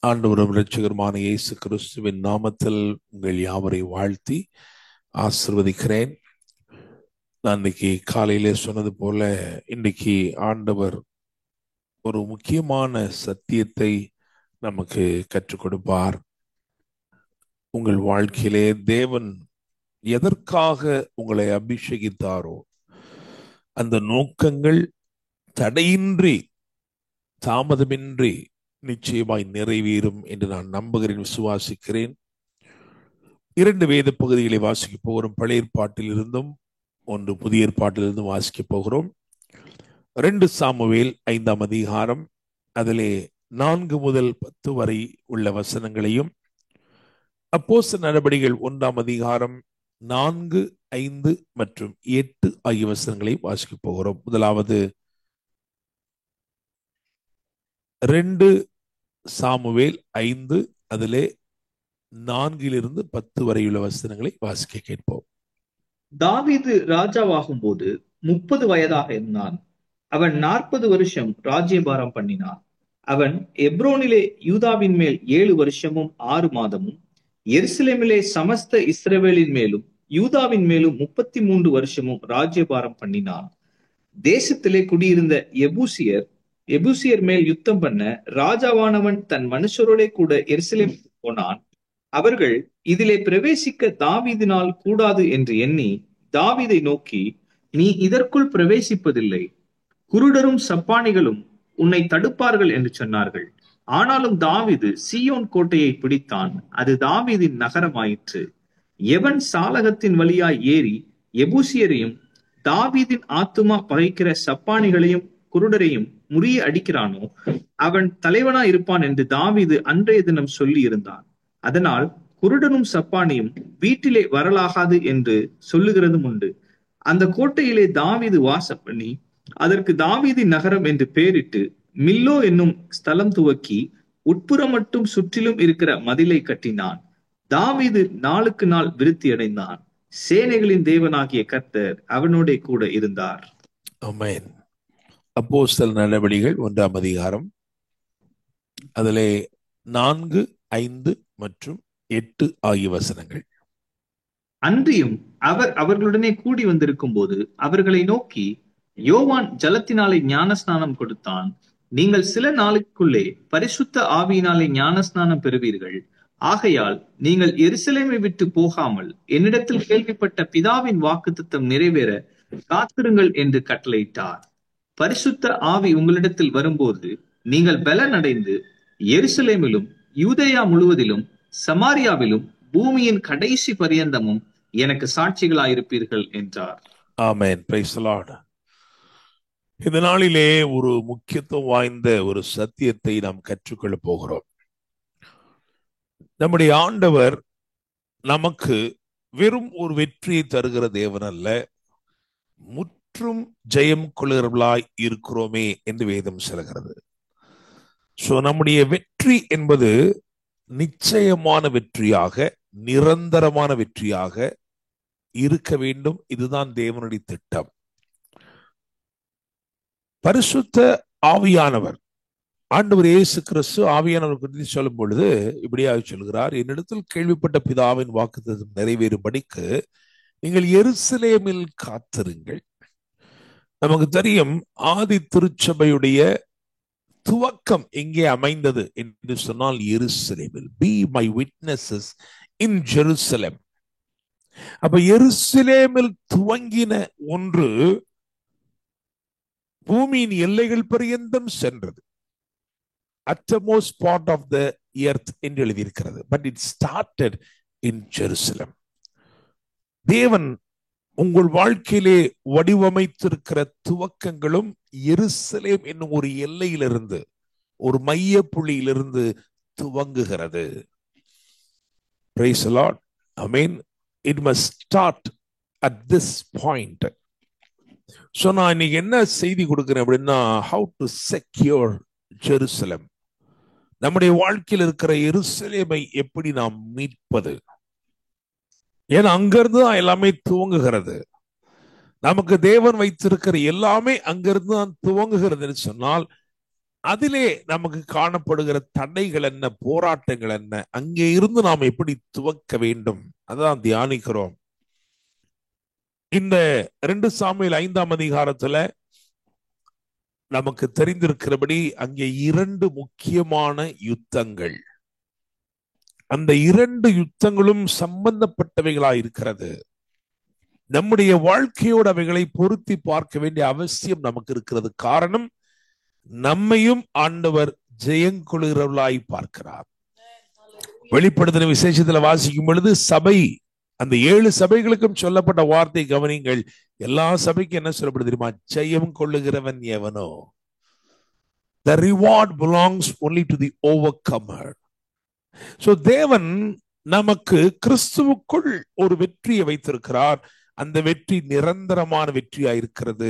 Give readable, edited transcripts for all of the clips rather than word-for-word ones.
ஆண்டவரும் இரட்சகருமான இயேசு கிறிஸ்துவின் நாமத்தில் உங்கள் யாவரை வாழ்த்தி ஆசிர்வதிக்கிறேன். நான் இன்னைக்கு காலையிலே சொன்னது போல இன்னைக்கு ஆண்டவர் ஒரு முக்கியமான சத்தியத்தை நமக்கு கற்றுக் கொடுப்பார். உங்கள் வாழ்க்கையிலே தேவன் எதற்காக உங்களை அபிஷேகித்தாரோ அந்த நோக்கங்கள் தடையின்றி தாமதமின்றி நிச்சயமாய் நிறைவேறும் என்று நான் நம்புகிறேன், விசுவாசிக்கிறேன். 2 வேத பகுதிகளை வாசிக்க போகிறோம். பழைய ஏற்பாட்டில் இருந்தும் ஒன்று புதிய ஏற்பாட்டிலிருந்தும் வாசிக்க போகிறோம். 2 சாமுவேல் 5ஆம் அதிகாரம், அதிலே 4 முதல் 10 வரை உள்ள வசனங்களையும், அப்போஸ்தலர் நடபடிகள் 1ஆம் அதிகாரம் 4, 5 மற்றும் 8 ஆகிய வசனங்களையும் வாசிக்க போகிறோம். முதலாவது 2 சாமுவேல் 5 அதிலே 4 10 வரையுள்ள வசனங்களை வாசிக்க கேட்போம். தாவீது ராஜாவாகும் போது 30 வயதாக இருந்தான். அவன் 40 வருஷம் ராஜ்யபாரம் பண்ணினான். அவன் எப்ரோனிலே யூதாவின் மேல் 7 வருஷமும் 6 மாதமும், எருசலேமிலே சமஸ்த இஸ்ரவேலின் மேலும் யூதாவின் மேலும் 33 வருஷமும் ராஜ்யபாரம் பண்ணினான். தேசத்திலே குடியிருந்த எபூசியர் மேல் யுத்தம் பண்ண ராஜாவானவன் தன் மனுஷரோட கூட எருசலேம் போனான். அவர்கள் இதிலே பிரவேசிக்க தாவீதினால் கூடாது என்று எண்ணி தாவீதை நோக்கி, நீ இதற்குள் பிரவேசிப்பதில்லை, குருடரும் சப்பானிகளும் உன்னை தடுப்பார்கள் என்று சொன்னார்கள். ஆனாலும் தாவீது சீயோன் கோட்டையை பிடித்தான். அது தாவீதின் நகரமாயிற்று. எவன் சாலகத்தின் வழியாய் ஏறி எபூசியரையும் தாவீதின் ஆத்துமா பகைக்கிற சப்பானிகளையும் குருடரையும் முறிய அடிக்கிறானோ அவன் தலைவனாய் இருப்பான் என்று தாவீது அன்றைய தினம் சொல்லி இருந்தான். அதனால் குருடனும் சப்பானியும் வீட்டிலே வரலாகாது என்று சொல்லுகிறதும் உண்டு. அந்த கோட்டையிலே தாவீது வாசம் பண்ணி அதற்கு தாவீதின் நகரம் என்று பெயரிட்டு மில்லோ என்னும் ஸ்தலம் துவக்கி உட்புறம் மட்டும் சுற்றிலும் இருக்கிற மதிலை கட்டினான். தாவீது நாளுக்கு நாள் விருத்தி அடைந்தான். சேனைகளின் தேவனாகிய கர்த்தர் அவனோட கூட இருந்தார். ஆமென். அப்போஸ்தலர் நடபடிகள் 1ஆம் அதிகாரம், அதிலே 4, 5 மற்றும் 8 ஆகிய வசனங்கள். அன்றியும் அவர் அவர்களுடனே கூடி வந்திருக்கும் போது அவர்களை நோக்கி, யோவான் ஜலத்தினாலே ஞானஸ்நானம் கொடுத்தான். நீங்கள் சில நாளுக்குள்ளே பரிசுத்த ஆவியினாலே ஞானஸ்நானம் பெறுவீர்கள். ஆகையால் நீங்கள் எருசலேமை விட்டு போகாமல் என்னிடத்தில் கேள்விப்பட்ட பிதாவின் வாக்குத்தத்தம் நிறைவேற காத்திருங்கள் என்று கட்டளையிட்டார். பரிசுத்த ஆவி உங்களிடத்தில் வரும்போது நீங்கள் பலன் அடைந்து எருசலேமிலும் யூதேயா முழுவதிலும் சமாரியாவிலும் பூமியின் கடைசி பரியந்தமும் எனக்கு சாட்சிகளாயிருப்பீர்கள் என்றார். ஆமென். Praise the Lord. இந்த நாளிலே ஒரு முக்கியத்துவம் வாய்ந்த ஒரு சத்தியத்தை நாம் கற்றுக்கொள்ள போகிறோம். நம்முடைய ஆண்டவர் நமக்கு வெறும் ஒரு வெற்றியை தருகிற தேவன் அல்ல, முற்றும் ஜெயம் கொள்கிறவர்களாய் இருக்கிறோமே என்று வேதம் சொல்கிறது. நம்முடைய வெற்றி என்பது நிச்சயமான வெற்றியாக, நிரந்தரமான வெற்றியாக இருக்க வேண்டும். இதுதான் தேவனுடைய திட்டம். பரிசுத்த ஆவியானவர், ஆண்டவர் இயேசு கிறிஸ்து ஆவியானவர் குறித்து சொல்லும் பொழுது இப்படியாக சொல்கிறார், என்னிடத்தில் கேள்விப்பட்ட பிதாவின் வாக்குத்தத்தம் நிறைவேறும்படிக்கு நீங்கள் எருசலேமில் காத்திருங்கள். நமக்கு தெரியும், ஆதி திருச்சபையுடைய துவக்கம் எங்கே அமைந்தது என்று சொன்னால் எருசலேமில். Be my witnesses in Jerusalem. அப்ப எருசலேமில் துவங்கின ஒன்று பூமியின் எல்லைகள் பரியந்தம் சென்றது. uttermost part of the earth என்று எழுதியிருக்கிறது. But it started in Jerusalem. தேவன் உங்கள் வாழ்க்கையிலே வடிவமைத்திருக்கிற துவக்கங்களும் எருசலேம் என்னும் ஒரு எல்லையிலிருந்து, ஒரு மைய புள்ளியிலிருந்து துவங்குகிறது. Praise the Lord. Amen. It must start at this point. So நான் இன்னைக்கு என்ன செய்தி கொடுக்கிறேன் அப்படின்னா, how to secure Jerusalem. நம்முடைய வாழ்க்கையில் இருக்கிற எருசலேமை எப்படி நாம் மீட்பது? ஏன்னா அங்கிருந்து தான் எல்லாமே துவங்குகிறது. நமக்கு தேவன் வைத்திருக்கிற எல்லாமே அங்கிருந்து தான் துவங்குகிறது என்று சொன்னால், அதிலே நமக்கு காணப்படுகிற தடைகள் என்ன, போராட்டங்கள் என்ன, அங்கே இருந்து நாம் எப்படி துவக்க வேண்டும், அதான் தியானிக்கிறோம். இந்த 2 சாமுவேல் 5ஆம் அதிகாரத்துல நமக்கு தெரிந்திருக்கிறபடி அங்கே 2 முக்கியமான யுத்தங்கள், அந்த 2 யுத்தங்களும் சம்பந்தப்பட்டவைகளாய் இருக்கிறது. நம்முடைய வாழ்க்கையோடு அவைகளை பொருத்தி பார்க்க வேண்டிய அவசியம் நமக்கு இருக்கிறது. காரணம், நம்மையும் ஆண்டவர் ஜெயங்கொள்கிறவர்களாய் பார்க்கிறார். வெளிப்படுத்தின விசேஷத்துல வாசிக்கும் பொழுது சபை, அந்த 7 சபைகளுக்கும் சொல்லப்பட்ட வார்த்தை கவனிங்கள். எல்லா சபைக்கும் என்ன சொல்லப்படுது தெரியுமா? ஜெயம் கொள்ளுகிறவன் எவனோ. The reward belongs only to the overcomer. So தேவன் நமக்கு கிறிஸ்துவுக்குள் ஒரு வெற்றியை வைத்திருக்கிறார். அந்த வெற்றி நிரந்தரமான வெற்றியாய் இருக்கிறது.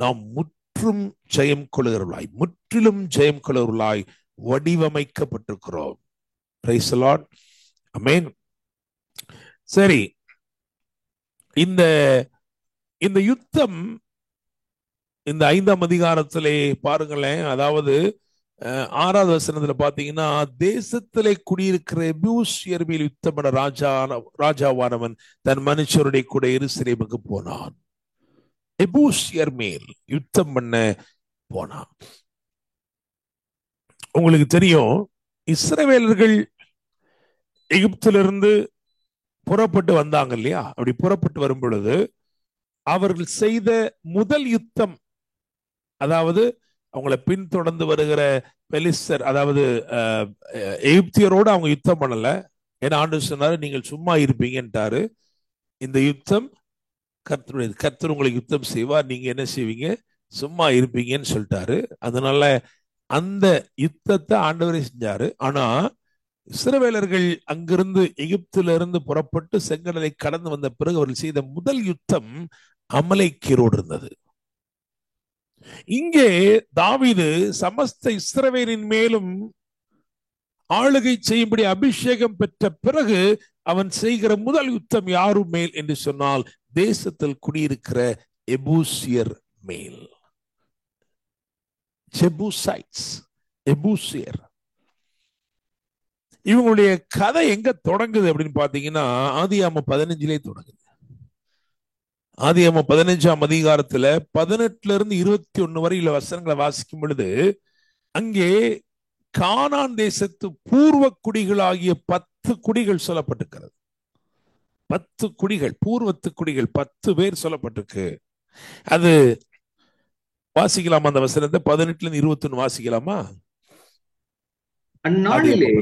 நாம் முற்றும் ஜெயம் கொள்ளுகிறவர்களாய், முற்றிலும் ஜெயம் கொள்ளுகிறவர்களாய் வடிவமைக்கப்பட்டிருக்கிறோம். Praise the Lord. Amen. சரி, இந்த யுத்தம் இந்த 5ஆம் அதிகாரத்திலே பாருங்களேன். அதாவது 6வது வசனத்துல பாத்தீங்கன்னா, தேசத்திலே குடியிருக்கிற எபூசியர் மேல் யுத்தம் பண்ண ராஜாவானவன் தன் மனுஷருடைய கூட எருசலேமுக்கு போனான். எபூசியர் மேல் யுத்தம் பண்ண போனான். உங்களுக்கு தெரியும், இஸ்ரவேலர்கள் எகிப்திலிருந்து புறப்பட்டு வந்தாங்க இல்லையா? அப்படி புறப்பட்டு வரும் பொழுது அவர்கள் செய்த முதல் யுத்தம், அதாவது அவங்களை பின்தொடர்ந்து வருகிற பெலிஸ்தர், அதாவது எகிப்தியரோடு அவங்க யுத்தம் பண்ணல. ஏன்னா ஆண்டவர் சொன்னாரு, நீங்கள் சும்மா இருப்பீங்கன்றாரு. இந்த யுத்தம் கர்த்தருடைய, கர்த்தர் உங்களுக்கு யுத்தம் செய்வார், நீங்க என்ன செய்வீங்க? சும்மா இருப்பீங்கன்னு சொல்லிட்டாரு. அதனால அந்த யுத்தத்தை ஆண்டவரே செஞ்சாரு. ஆனா இஸ்ரவேலர்கள் அங்கிருந்து எகிப்திலிருந்து புறப்பட்டு செங்கடலை கடந்து வந்த பிறகு அவர்கள் செய்த முதல் யுத்தம் அமலேக்கியரோடு இருந்தது. இங்கே தாவீது சமஸ்த இஸ்ரவேலின் மேலும் ஆளுகை செய்யும்படி அபிஷேகம் பெற்ற பிறகு அவன் செய்கிற முதல் யுத்தம் யாரும் மேல் என்று சொன்னால், தேசத்தில் குடியிருக்கிற எபூசியர் மேல். ஜெபூசைட்ஸ், எபூசியர். இவங்களுடைய கதை எங்க தொடங்குது அப்படின்னு பாத்தீங்கன்னா, ஆதியாகமம் 15 தொடங்குது. ஆதியாகமம் 15ஆம் அதிகாரத்துல 18 இருந்து 21 வரையில வசனங்களை வாசிக்கும் பொழுது, அங்கே கானான் தேசத்து பூர்வ குடிகளாகிய 10 குடிகள் சொல்லப்பட்டிருக்கிறது. 10 குடிகள், பூர்வத்து குடிகள் 10 பேர் சொல்லப்பட்டிருக்கு. அது வாசிக்கலாமா? அந்த வசனத்தை 18 இருந்து 21 வாசிக்கலாமா? அந்நாளிலே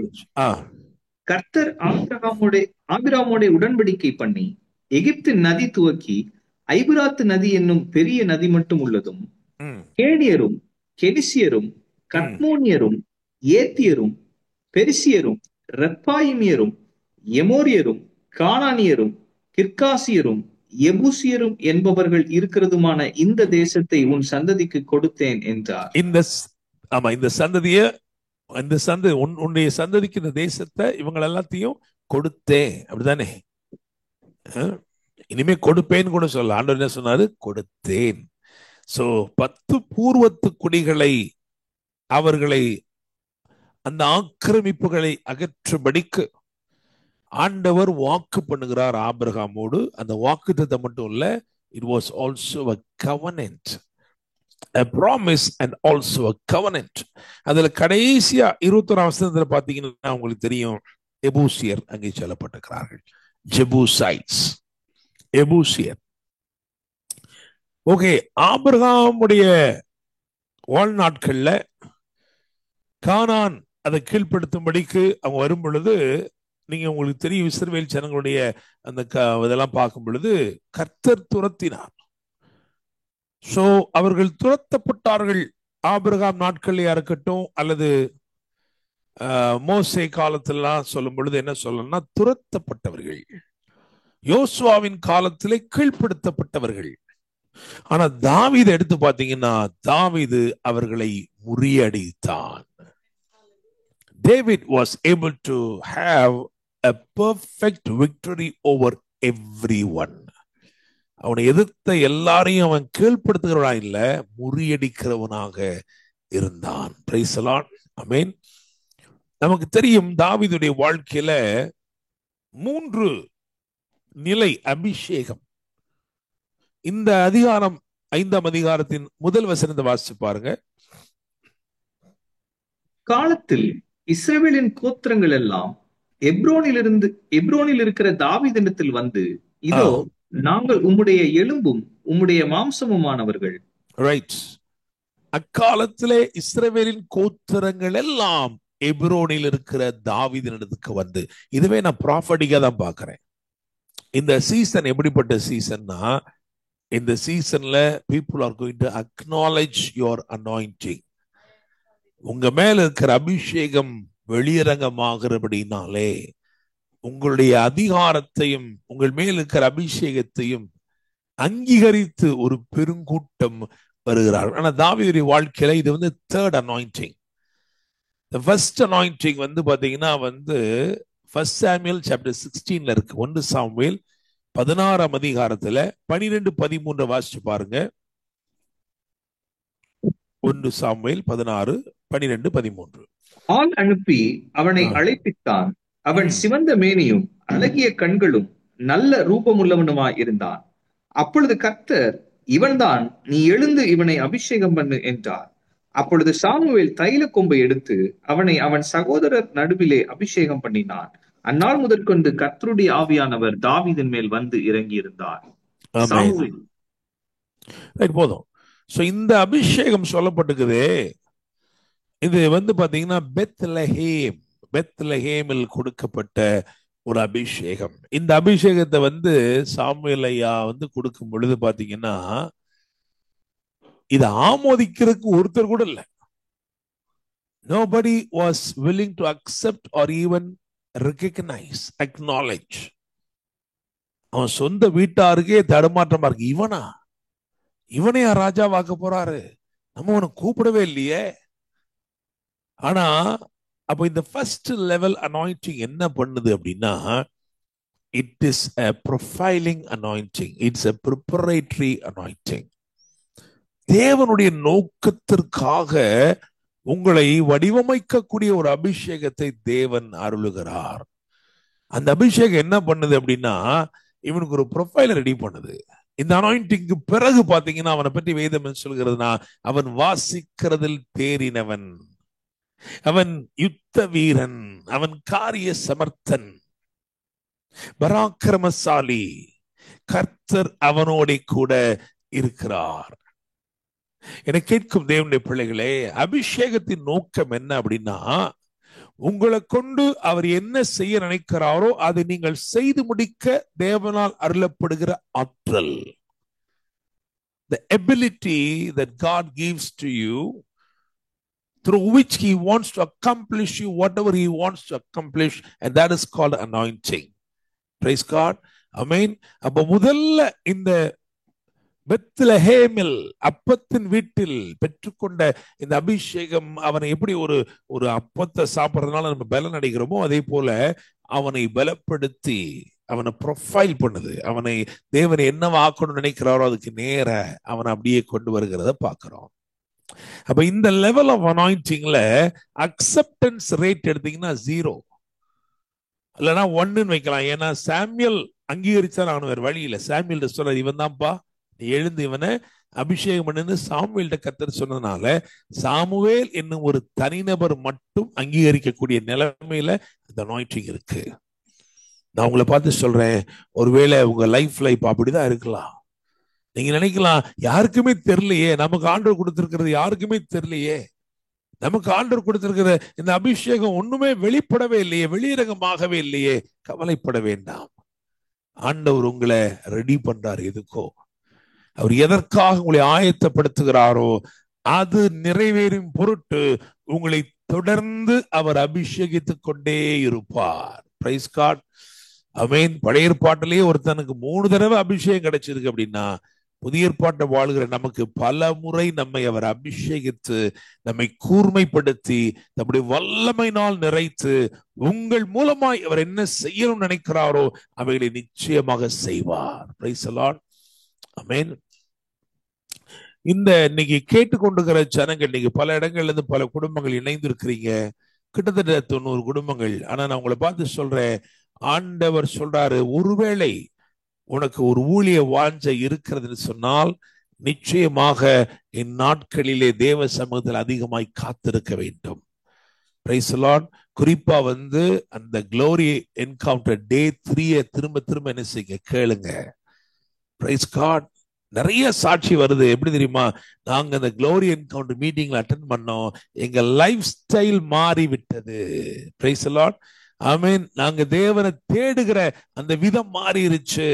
கர்த்தர் ஆபிரகாமோட உடன்படிக்கை பண்ணி எகிப்து நதி துவக்கி ஐபிராத்து நதி என்னும் பெரிய நதி மட்டும் உள்ளதும், கேனியரும் கெனிசியரும் கத்மோனியரும் ஏத்தியரும் பெரிசியரும் ரெப்பாயிமியரும் எமோரியரும் கானானியரும் கிர்காசியரும் எபூசியரும் என்பவர்கள் இருக்கிறதுமான இந்த தேசத்தை உன் சந்ததிக்கு கொடுத்தேன் என்றார். உன்னுடைய சந்ததிக்கு இந்த தேசத்தை, இவங்க எல்லாத்தையும் கொடுத்தேன், அப்படிதானே? இனிமே கொடுப்பேன்னு கூட சொல்ல. ஆண்டவர் என்ன சொன்னாரு? கொடுத்தேன். சோ 10 பூர்வத்து குடிகளை, அவர்களை, அந்த ஆக்கிரமிப்புகளை அகற்றும்படிக்கு ஆண்டவர் வாக்கு பண்ணுகிறார் ஆபிரகாமோடு. அந்த வாக்குத்தத்தம் மட்டும் இல்ல, it was also a covenant, a promise and also a covenant. அதுல கடைசியா 21ஆம் வசனத்துல பாத்தீங்கன்னா உங்களுக்கு தெரியும், எபூசியர் அங்கே சொல்லப்பட்டிருக்கிறார்கள். ஜெபூசைட்ஸ், எபூசியர். ஓகே, ஆபிரகாமுடைய வாழ்நாட்கள்ல கானான் அதை கீழ்ப்படுத்தும்படிக்கு அவங்க வரும் பொழுது, நீங்க உங்களுக்கு தெரியும், இஸ்ரவேல் ஜனங்களுடைய அந்த இதெல்லாம் பார்க்கும் பொழுது கர்த்தர் துரத்தினார். சோ அவர்கள் துரத்தப்பட்டார்கள். ஆபிரகாம் நாட்களிலே இருக்கட்டும் அல்லது மோசே காலத்திலாம் சொல்லும் பொழுது என்ன சொல்லணும்னா, துரத்தப்பட்டவர்கள். யோசுவாவின் காலத்திலே கீழ்ப்படுத்தப்பட்டவர்கள். ஆனா தாவீது எடுத்து பாத்தீங்கன்னா, தாவீது அவர்களை முறியடித்தான். David was able to have a perfect victory over everyone. அவனை எதிர்த்த எல்லாரையும் அவன் கீழ்ப்படுத்துகிறவனா இல்ல, முறியடிக்கிறவனாக இருந்தான். Praise the Lord. ஆமென். நமக்கு தெரியும் தாவீதுடைய வாழ்க்கையில 3 நிலை அபிஷேகம். இந்த அதிகாரம் 5ஆம் அதிகாரத்தின் முதல் வசனத்தை வாசிச்சு பாருங்க. காலத்தில் இஸ்ரவேலின் கோத்திரங்கள் எல்லாம் எப்ரோனில் இருக்கிற தாவீதிடத்தில் வந்து, இதோ நாங்கள் உம்முடைய எலும்பும் உம்முடைய மாம்சமுமானவர்கள். ரைட். அக்காலத்திலே இஸ்ரவேலின் கோத்திரங்கள் எல்லாம் எப்ரோனில் இருக்கிற தாவீதினிடத்துக்கு வந்து, இதுவே நான் ப்ராஃபட்டிக்கா தான் பார்க்கிறேன். இந்த சீசன் எப்படிப்பட்ட சீசன்னா, இந்த சீசன்ல people are going to acknowledge your anointing. உங்க மேல இருக்கிற அபிஷேகம் வெளியரங்கமாகிறபடினாலே உங்களுடைய அதிகாரத்தையும் உங்கள் மேல் இருக்கிற அபிஷேகத்தையும் அங்கீகரித்து ஒரு பெருங்கூட்டம் வருகிறார். ஆனா தாவீதுடைய வாழ்க்கையில இது வந்து third anointing. The first anointing வந்து பாத்தீங்கன்னா வந்து 1 Samuel chapter 16ல இருக்கு. 1 சாமுவேல் 16ஆம் அதிகாரத்துல 12-13 வாசிச்சு பாருங்க. 1 சாமுவேல் 16:12-13. ஆள் அனுப்பி அவனை அழைப்பித்தான். அவன் சிவந்த மேனியும் அழகிய கண்களும் நல்ல ரூபமுள்ளவனுமாய் இருந்தான். அப்பொழுது கர்த்தர், இவன்தான், நீ எழுந்து இவனை அபிஷேகம் பண்ணு என்றார். அப்பொழுது சாமுவேல் தைல கொம்பை எடுத்து அவனை அவன் சகோதரர் நடுவிலே அபிஷேகம் பண்ணினான். அந்நாள் முதற்கொண்டு கர்த்தருடைய ஆவியானவர் தாவீதின் மேல் வந்து இறங்கி இருந்தார். போதும். சோ இந்த அபிஷேகம் சொல்லப்பட்டிருக்குதே, இது வந்து பாத்தீங்கன்னா பெத்லஹேமில் கொடுக்கப்பட்ட ஒரு அபிஷேகம். இந்த அபிஷேகத்தை வந்து சாமுவேல் ஐயா வந்து கொடுக்கும் பொழுது பாத்தீங்கன்னா இதை ஆமோதிக்கிறதுக்கு ஒருத்தர் கூட இல்லை. Nobody was willing to accept or even recognize, acknowledge. அவன் சொந்த வீட்டாருக்கே தடுமாற்றமா இருக்கு. இவனையா ராஜாவாக்க போறாரு, நம்ம அவனை கூப்பிடவே இல்லையே. ஆனா அப்போ இந்த ஃபர்ஸ்ட் லெவல் அனாயிண்டிங் என்ன பண்ணுது அப்படின்னா, it is a profiling anointing, it's a preparatory anointing. தேவனுடைய நோக்கத்திற்காக உங்களை வடிவமைக்கக்கூடிய ஒரு அபிஷேகத்தை தேவன் அருளுகிறார். அந்த அபிஷேகம் என்ன பண்ணுது அப்படின்னா, இவனுக்கு ஒரு ப்ரொஃபைல ரெடி பண்ணுது. இந்த அனாயிண்டிங்க்கு பிறகு பாத்தீங்கன்னா அவனை பற்றி வேதம் சொல்கிறதுனா, அவன் வாசிக்கிறதில் தேறினவன், அவன் யுத்த வீரன், அவன் காரிய சமர்த்தன், பராக்கிரமசாலி, கர்த்தர் அவனோட கூட இருக்கிறார். என கேட்கும் தேவனுடைய பிள்ளைகளே, அபிஷேகத்தின் நோக்கம் என்ன அப்படின்னா, உங்களை கொண்டு அவர் என்ன செய்ய நினைக்கிறாரோ அதை நீங்கள் செய்து முடிக்க தேவனால் அருளப்படுகிற ஆற்றல். The ability that God gives to you, through which he wants to accomplish you whatever he wants to accomplish, and that is called anointing. Praise God. Amen. அப்ப முதல்ல இந்த பெத்லஹேமில் அப்பத்தின் வீட்டில் பெற்றுக்கொண்ட இந்த அபிஷேகம் அவனை எப்படி ஒரு அப்பத்தை சாப்பிட்றதுனால நம்ம பலன் அடைகிறோமோ அதே போல அவனை பலப்படுத்தி அவனை ப்ரொஃபைல் பண்ணுது. அவனை தேவனை என்னவா ஆக்கணும்னு நினைக்கிறாரோ அதுக்கு நேர அவனை அப்படியே கொண்டு வருகிறத பார்க்கிறோம். அப்ப இந்த லெவல் ஆஃப் அனாயிண்டிங்ல அக்செப்டன்ஸ் ரேட் எடுத்தீங்கன்னா 0 இல்லைன்னா 1ன்னு வைக்கலாம். ஏன்னா சாமுவேல் அங்கீகரிச்சா நான் வேற வழி இல்லை. சாமுவேல் சொல்ற, இவன் தான்ப்பா, நீ எழுந்து இவனை அபிஷேகம் பண்ணுன்னு சாமுவேல்கிட்ட கர்த்தர் சொன்னதுனால சாமுவேல் என்னும் ஒரு தனிநபர் மட்டும் அங்கீகரிக்கக்கூடிய நிலைமையில இந்த அனாயிண்டிங் இருக்கு. நான் உங்களை பார்த்து சொல்றேன், ஒருவேளை உங்க லைஃப்ல இப்ப அப்படிதான் இருக்கலாம். நீங்க நினைக்கலாம், யாருக்குமே தெரியலையே, நமக்கு ஆண்டவர் கொடுத்திருக்கிறது யாருக்குமே தெரியலையே, நமக்கு ஆண்டவர் கொடுத்திருக்கிற இந்த அபிஷேகம் ஒண்ணுமே வெளிப்படவே இல்லையே, வெளியரங்கமாகவே இல்லையே. கவலைப்பட வேண்டாம். ஆண்டவர் உங்களை ரெடி பண்றார். எதுக்கோ அவர் எதற்காக உங்களை ஆயத்தப்படுத்துகிறாரோ அது நிறைவேறும் பொருட்டு உங்களை தொடர்ந்து அவர் அபிஷேகித்துக் கொண்டே இருப்பார். Praise God. ஆமென். பழைய ஏற்பாட்டிலேயே ஒருத்தனுக்கு 3 தடவை அபிஷேகம் கிடைச்சிருக்கு அப்படின்னா, புதிய ஏற்பாட்டை வாழ்கிற நமக்கு பல முறை நம்மை அவர் அபிஷேகித்து நம்மை கூர்மைப்படுத்தி நம்முடைய வல்லமையினால் நிறைத்து உங்கள் மூலமாய் அவர் என்ன செய்யணும்னு நினைக்கிறாரோ அவைகளை நிச்சயமாக செய்வார். Praise the Lord. ஆமென். இந்த இன்னைக்கு கேட்டுக்கொண்டிருக்கிற ஜனங்கள், இன்னைக்கு பல இடங்கள்ல இருந்து பல குடும்பங்கள் இணைந்து இருக்கிறீங்க, கிட்டத்தட்ட 90 குடும்பங்கள். ஆனா நான் உங்களை பார்த்து சொல்றேன், ஆண்டவர் சொல்றாரு, ஒருவேளை உனக்கு ஒரு ஊழிய வாஞ்சை இருக்கிறதுன்னு சொன்னால் நிச்சயமாக இந்நாட்களிலே தேவ சமூகத்தில் அதிகமாய் காத்திருக்க வேண்டும். Price the Lord. குறிப்பா அந்த க்ளோரி என்கவுண்டர் டே 3 திரும்ப திரும்ப என்ன செய்யுங்க, கேளுங்க. Praise God. நிறைய சாட்சி வருது. எப்படி தெரியுமா? நாங்க அந்த க்ளோரி என்கவுண்டர் மீட்டிங்ல அட்டென்ட் பண்ணோம், எங்க லைஃப் ஸ்டைல் மாறி விட்டது. Praise the Lord. ஆமென். நாங்க தேவனை தேடுகிற அந்த விதம் மாறிடுச்சு.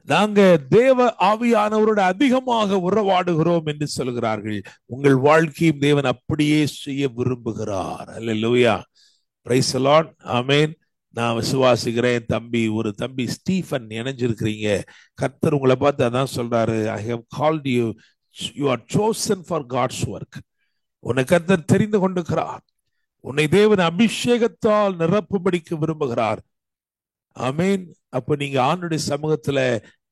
நாங்க தேவ ஆவியானவரோட அதிகமாக உறவாடுகிறோம் என்று சொல்கிறார்கள். உங்கள் வாழ்க்கையும் தேவன் அப்படியே செய்ய விரும்புகிறார். அல்லேலூயா. Praise the Lord. ஆமென். நான் விசுவாசிக்கிறேன். ஒரு தம்பி ஸ்டீஃபன் இணைஞ்சிருக்கிறீங்க. கர்த்தர் உங்களை பார்த்து அதான் சொல்றாரு, I have called you, you are chosen for God's work. உன்னை கர்த்தர் தெரிந்து கொண்டிருக்கிறார். உன்னை தேவன் அபிஷேகத்தால் நிரப்பும்படிக்கு விரும்புகிறார். ஆமென். அப்ப நீங்க ஆண்டுடைய சமூகத்துல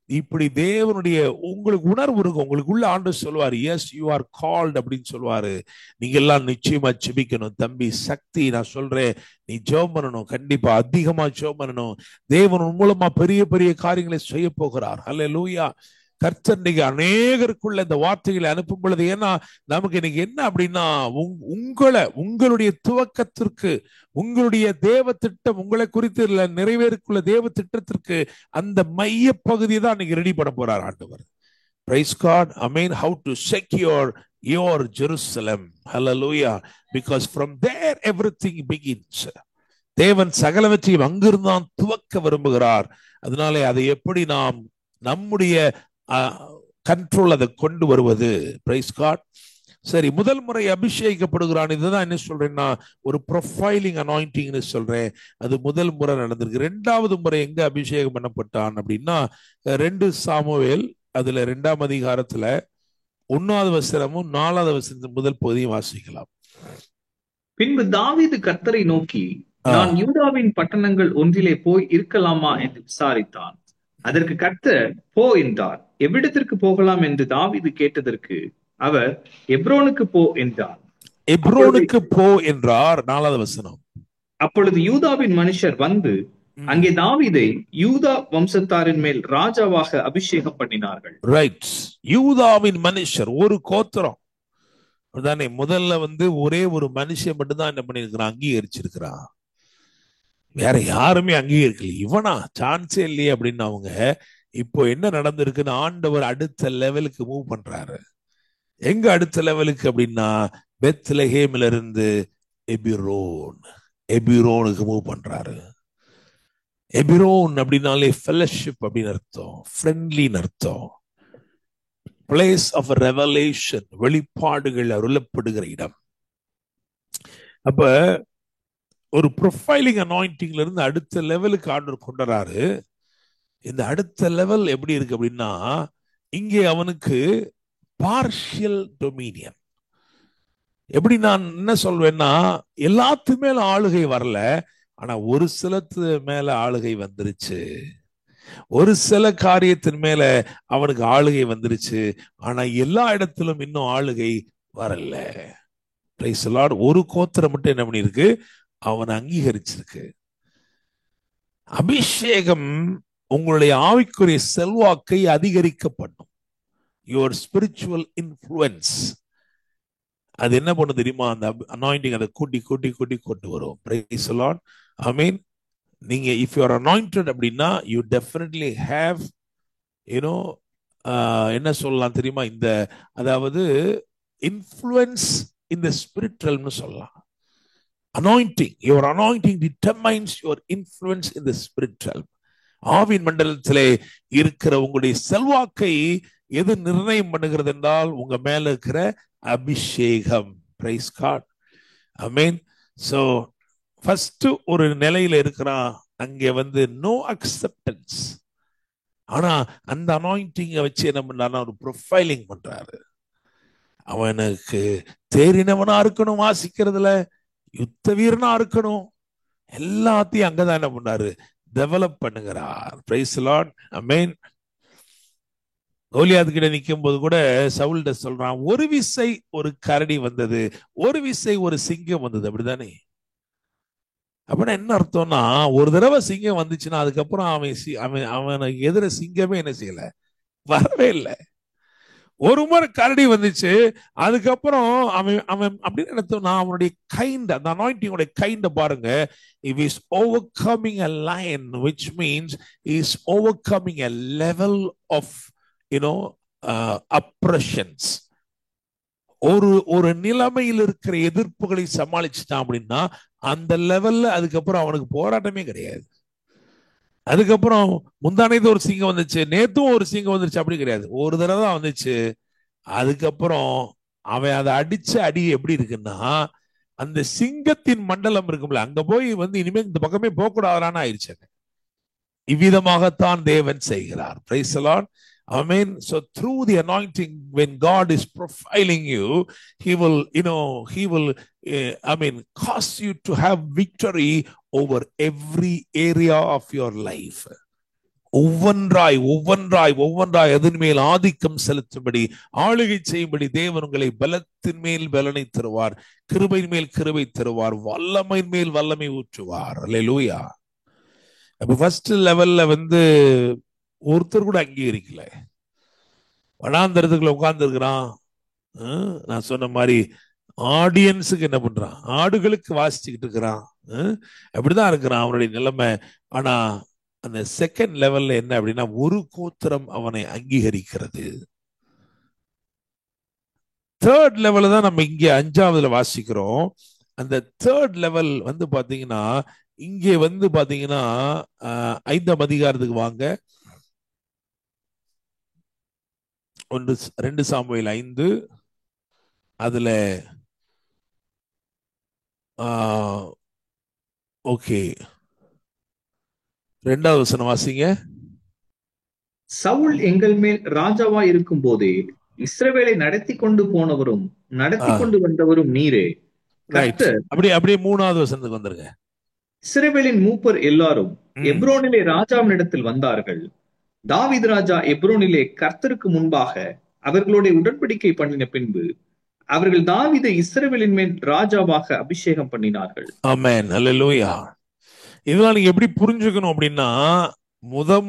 இப்படி தேவனுடைய உங்களுக்கு உணர்வு இருக்கும். உங்களுக்குள்ள ஆண்டு சொல்லுவாரு, எஸ் யூ ஆர் கால்ட் அப்படின்னு சொல்லுவாரு. நீங்க எல்லாம் நிச்சயமா ஜெபிக்கணும். தம்பி சக்தி, நான் சொல்றேன், நீ ஜெபம் பண்ணணும். கண்டிப்பா அதிகமா ஜெபம் பண்ணணும். தேவன் உன் மூலமா பெரிய பெரிய காரியங்களை செய்ய போகிறார். அல்லேலூயா. கர்த்தர் இன்னைக்கு அநேகருக்குள்ள இந்த வார்த்தைகளை அனுப்பும் பொழுது, ஏன்னா நமக்கு இன்னைக்கு என்ன அப்படின்னா, உங்களுடைய துவக்கத்திற்கு, உங்களுடைய தேவ திட்டம், உங்களை குறித்து நிறைவேறக்குள்ள தேவ திட்டத்திற்கு அந்த மைய பகுதியை தான் இன்னைக்கு ரெடி பண்ண போறார் ஆண்டவர். Praise God. Amen. How to secure your Jerusalem. Hallelujah. Because from there everything begins. தேவன் சகலவற்றையும் அங்கிருந்தான் துவக்க விரும்புகிறார். அதனாலே அதை எப்படி நாம் நம்முடைய கண்ட்ரோல் அதை கொண்டு வருவது. Praise God. சரி, முதல் முறை அபிஷேகிக்கப்படுகிறான். இதுதான் என்ன சொல்றேன்னா, ஒரு ப்ரொஃபைலிங் அனாயிண்டிங்னு சொல்றேன். அது முதல் முறை நடந்திருக்கு. 2வது முறை எங்க அபிஷேகம் பண்ணப்பட்டான் அப்படின்னா, 2 சாமுவேல் அதுல 2ஆம் அதிகாரத்துல 1வது வசனமும் 4வது வசனத்தின் முதல் பகுதியும் வாசிக்கலாம். பின்பு தாவீது கர்த்தரை நோக்கி, நான் யூதாவின் பட்டணங்கள் ஒன்றிலே போய் இருக்கலாமா என்று விசாரித்தான். அதற்கு கர்த்தர், போ என்றார். எவ்விடத்திற்கு போகலாம் என்று தாவீது கேட்டதற்கு அவர், எப்ரோனுக்கு போ என்றார். எப்ரோனுக்கு போ என்றார். 4வது வசனம். அப்பொழுது யூதாவின் மனுஷர் வந்து அங்கே தாவீதை யூதா வம்சத்தாரின் மேல் ராஜாவாக அபிஷேகம் பண்ணினார்கள். ரைட். யூதாவின் மனுஷர், ஒரு கோத்திரம் தானே. முதல்ல ஒரே ஒரு மனுஷன் மட்டும்தான் என்ன பண்ணிருக்கிறான், அங்கீகரிச்சிருக்கிறான். வேற யாருமே அங்கீகரிக்கல. இவனா சான்ஸே இல்லையே அப்படின்னு அவங்க. இப்போ என்ன நடந்திருக்குன்னு, ஆண்டவர் அடுத்த லெவலுக்கு மூவ் பண்றாரு. எங்க அடுத்த லெவலுக்கு அப்படின்னா, பெத்லஹேம்ல இருந்து எபிரோனுக்கு மூவ் பண்றாரு. எபிரோன் அப்படின்னாலே ஃபெலோஷிப் அப்படின்னு அர்த்தம், ஃப்ரெண்ட்லின்னு அர்த்தம். பிளேஸ் ஆஃப் ரெவலேஷன், வெளிப்பாடுகள் அருளப்படுகிற இடம். அப்ப ஒரு ப்ரொஃபைலிங் அனாயிண்டிங்ல இருந்து அடுத்த லெவலுக்கு ஆண்டவர் கொண்டுறாரு. இந்த அடுத்த லெவல் எப்படி இருக்கு அப்படின்னா, இங்கே அவனுக்கு பார்ஷியல் டொமினியன். எப்படி நான் என்ன சொல்வேன்னா, எல்லாத்து மேல ஆளுகை வரல, ஆனா ஒரு சிலத்து மேல ஆளுகை வந்துருச்சு. ஒரு சில காரியத்தின் மேல அவனுக்கு ஆளுகை வந்துருச்சு. ஆனா எல்லா இடத்திலும் இன்னும் ஆளுகை வரல. Price the Lord. ஒரு கோத்திரம் மட்டும் என்ன பண்ணிருக்கு, அவன் அங்கீகரிச்சிருக்கு. அபிஷேகம் உங்களுடைய ஆவிக்குரிய செல்வாக்கை அதிகரிக்க பண்ணும். யுவர் ஸ்பிரிச்சுவல் இன்ஃப்ளூயன்ஸ் அது என்ன பண்ணு தெரியுமா, அந்த அனாயிண்டிங் அதை கூட்டி கூட்டி கூட்டி கொண்டு வரும். Price the Lord. ஐ மீன், நீங்க இஃப் யூ ஆர் அனாயிண்டட் அப்படின்னா, யூ டெஃபினெட்லி ஹேவ் யூனோ என்ன சொல்லலாம் தெரியுமா, இந்த அதாவது இன்ஃப்ளூயன்ஸ் இன் தி ஸ்பிரிட் ரெல்ம்னு சொல்லலாம். Anointing, your anointing determines your influence in the spirit realm. Aavin மண்டலத்திலே இருக்கிற உங்களுடைய செல்வாக்கை எது நிர்ணயம் பண்ணுகிறது என்றால், உங்க மேல இருக்கிற அபிஷேகம். Praise God. ஆமென். சோ ஃபர்ஸ்ட் ஒரு நிலையில இருக்கிறான், அங்கே நோ அக்செப்டன்ஸ். ஆனா அந்த அனாயிண்டிங்கை வச்சு என்ன பண்றாருன்னா, ஒரு ப்ரொஃபைலிங் பண்றாரு. அவனுக்கு தேறினவனா இருக்கணும், வாசிக்கிறதுல யுத்த வீரனா இருக்கணும், எல்லாத்தையும் அங்கதான் என்ன பண்ணாரு, டெவலப் பண்ணுகிறார். Praise the Lord. ஆமென். கோலியாத் கிட்ட நிற்கும் போது கூட சவுல்ட சொல்றான், ஒரு விசை ஒரு கரடி வந்தது, ஒரு விசை ஒரு சிங்கம் வந்தது, அப்படிதானே? அப்படின்னா என்ன அர்த்தம்னா, ஒரு தடவை சிங்கம் வந்துச்சுன்னா அதுக்கப்புறம் அவனுக்கு எதிர சிங்கமே என்ன செய்யல, வரவே இல்லை. ஒரு முறை கரடி வந்துச்சு, அதுக்கப்புறம் அவன் அவன் அப்படின்னு நினைத்தோம்னா அவனுடைய கைண்ட், அந்த அனாயிண்டிங்கோட கைண்ட பாருங்க. If he is overcoming a lion, which means he is overcoming a level of, you know, oppressions. ஒரு நிலைமையில் இருக்கிற எதிர்ப்புகளை சமாளிச்சுட்டான் அப்படின்னா அந்த லெவல்ல அதுக்கப்புறம் அவனுக்கு போராட்டமே கிடையாது. அதுக்கப்புறம் முந்தானேது ஒரு சிங்கம் வந்துச்சு, நேத்தும் ஒரு சிங்கம் வந்துருச்சு, அப்படி கிடையாது. ஒரு தடவை தான் வந்துச்சு. அதுக்கப்புறம் அவன் அதை அடிச்ச அடி எப்படி இருக்குன்னா, அந்த சிங்கத்தின் மண்டலம் இருக்கும்ல, அங்க போய் இனிமே இந்த பக்கமே போகக்கூடாதான்னு ஆயிடுச்சு. இவ்விதமாகத்தான் தேவன் செய்கிறார். Praise the Lord. Amen. So through the anointing, when God is profiling you, he will, he will, cause you to have victory over every area of your life. ஒவ்வொன்றாய் ஒவ்வொன்றாய் ஒவ்வொன்றாய் அதன் மேல் ஆதிக்கம் செலுத்தும்படி, ஆளுகை செய்யும்படி தேவன் உங்களை பலத்தின் மேல் பலனை தருவார், கிருபையின் மேல் கிருபை தருவார், வல்லமையின் மேல் வல்லமை ஊற்றுவார். அல்லேலூயா. அப்ப ஃபர்ஸ்ட் லெவல்ல ஒருத்தர் கூட அங்கீகரிக்கல. வனாந்தரத்துக்குள்ள உட்கார்ந்து இருக்கிறான். நான் சொன்ன மாதிரி ஆடியன்ஸுக்கு என்ன பண்றான், ஆடுகளுக்கு வாசிச்சுக்கிட்டு இருக்கிறான். அப்படிதான் இருக்கிறான் அவனுடைய நிலைமை. ஆனா அந்த செகண்ட் லெவல்ல என்ன அப்படின்னா, ஒரு கோத்திரம் அவனை அங்கீகரிக்கிறது. தேர்ட் லெவல்ல தான் நம்ம இங்க 5ஆவதுல வாசிக்கிறோம். அந்த தேர்ட் லெவல் பாத்தீங்கன்னா, இங்கே பாத்தீங்கன்னா 5ஆம் அதிகாரத்துக்கு வாங்க. 2 சாமுவேல் 5 அதுல ஓகே 2வது வசனம் வாசிங்க. சவுல் எங்கள் மேல் ராஜாவா இருக்கும் போதே இஸ்ரவேலை நடத்தி கொண்டு போனவரும் நடத்தி கொண்டு வந்தவரும் நீரே. அப்படியே 3வது வசனத்துக்கு வந்துருங்க. இஸ்ரவேலின் மூப்பர் எல்லாரும் எப்ரோனிலே ராஜாவினிடத்தில் வந்தார்கள். தாவீது ராஜா எப்ரோனிலே கர்த்தருக்கு முன்பாக அவர்களோட உடன்படிக்கை பண்ணின பின்பு அவர்கள் தாவீதை இஸ்ரவேலின் மேல் ராஜாவாக அபிஷேகம் பண்ணினார்கள். ஆமென். அல்லேலூயா. இதெல்லாம் நீங்க எப்படி புரிஞ்சுக்கணும் அப்படின்னா,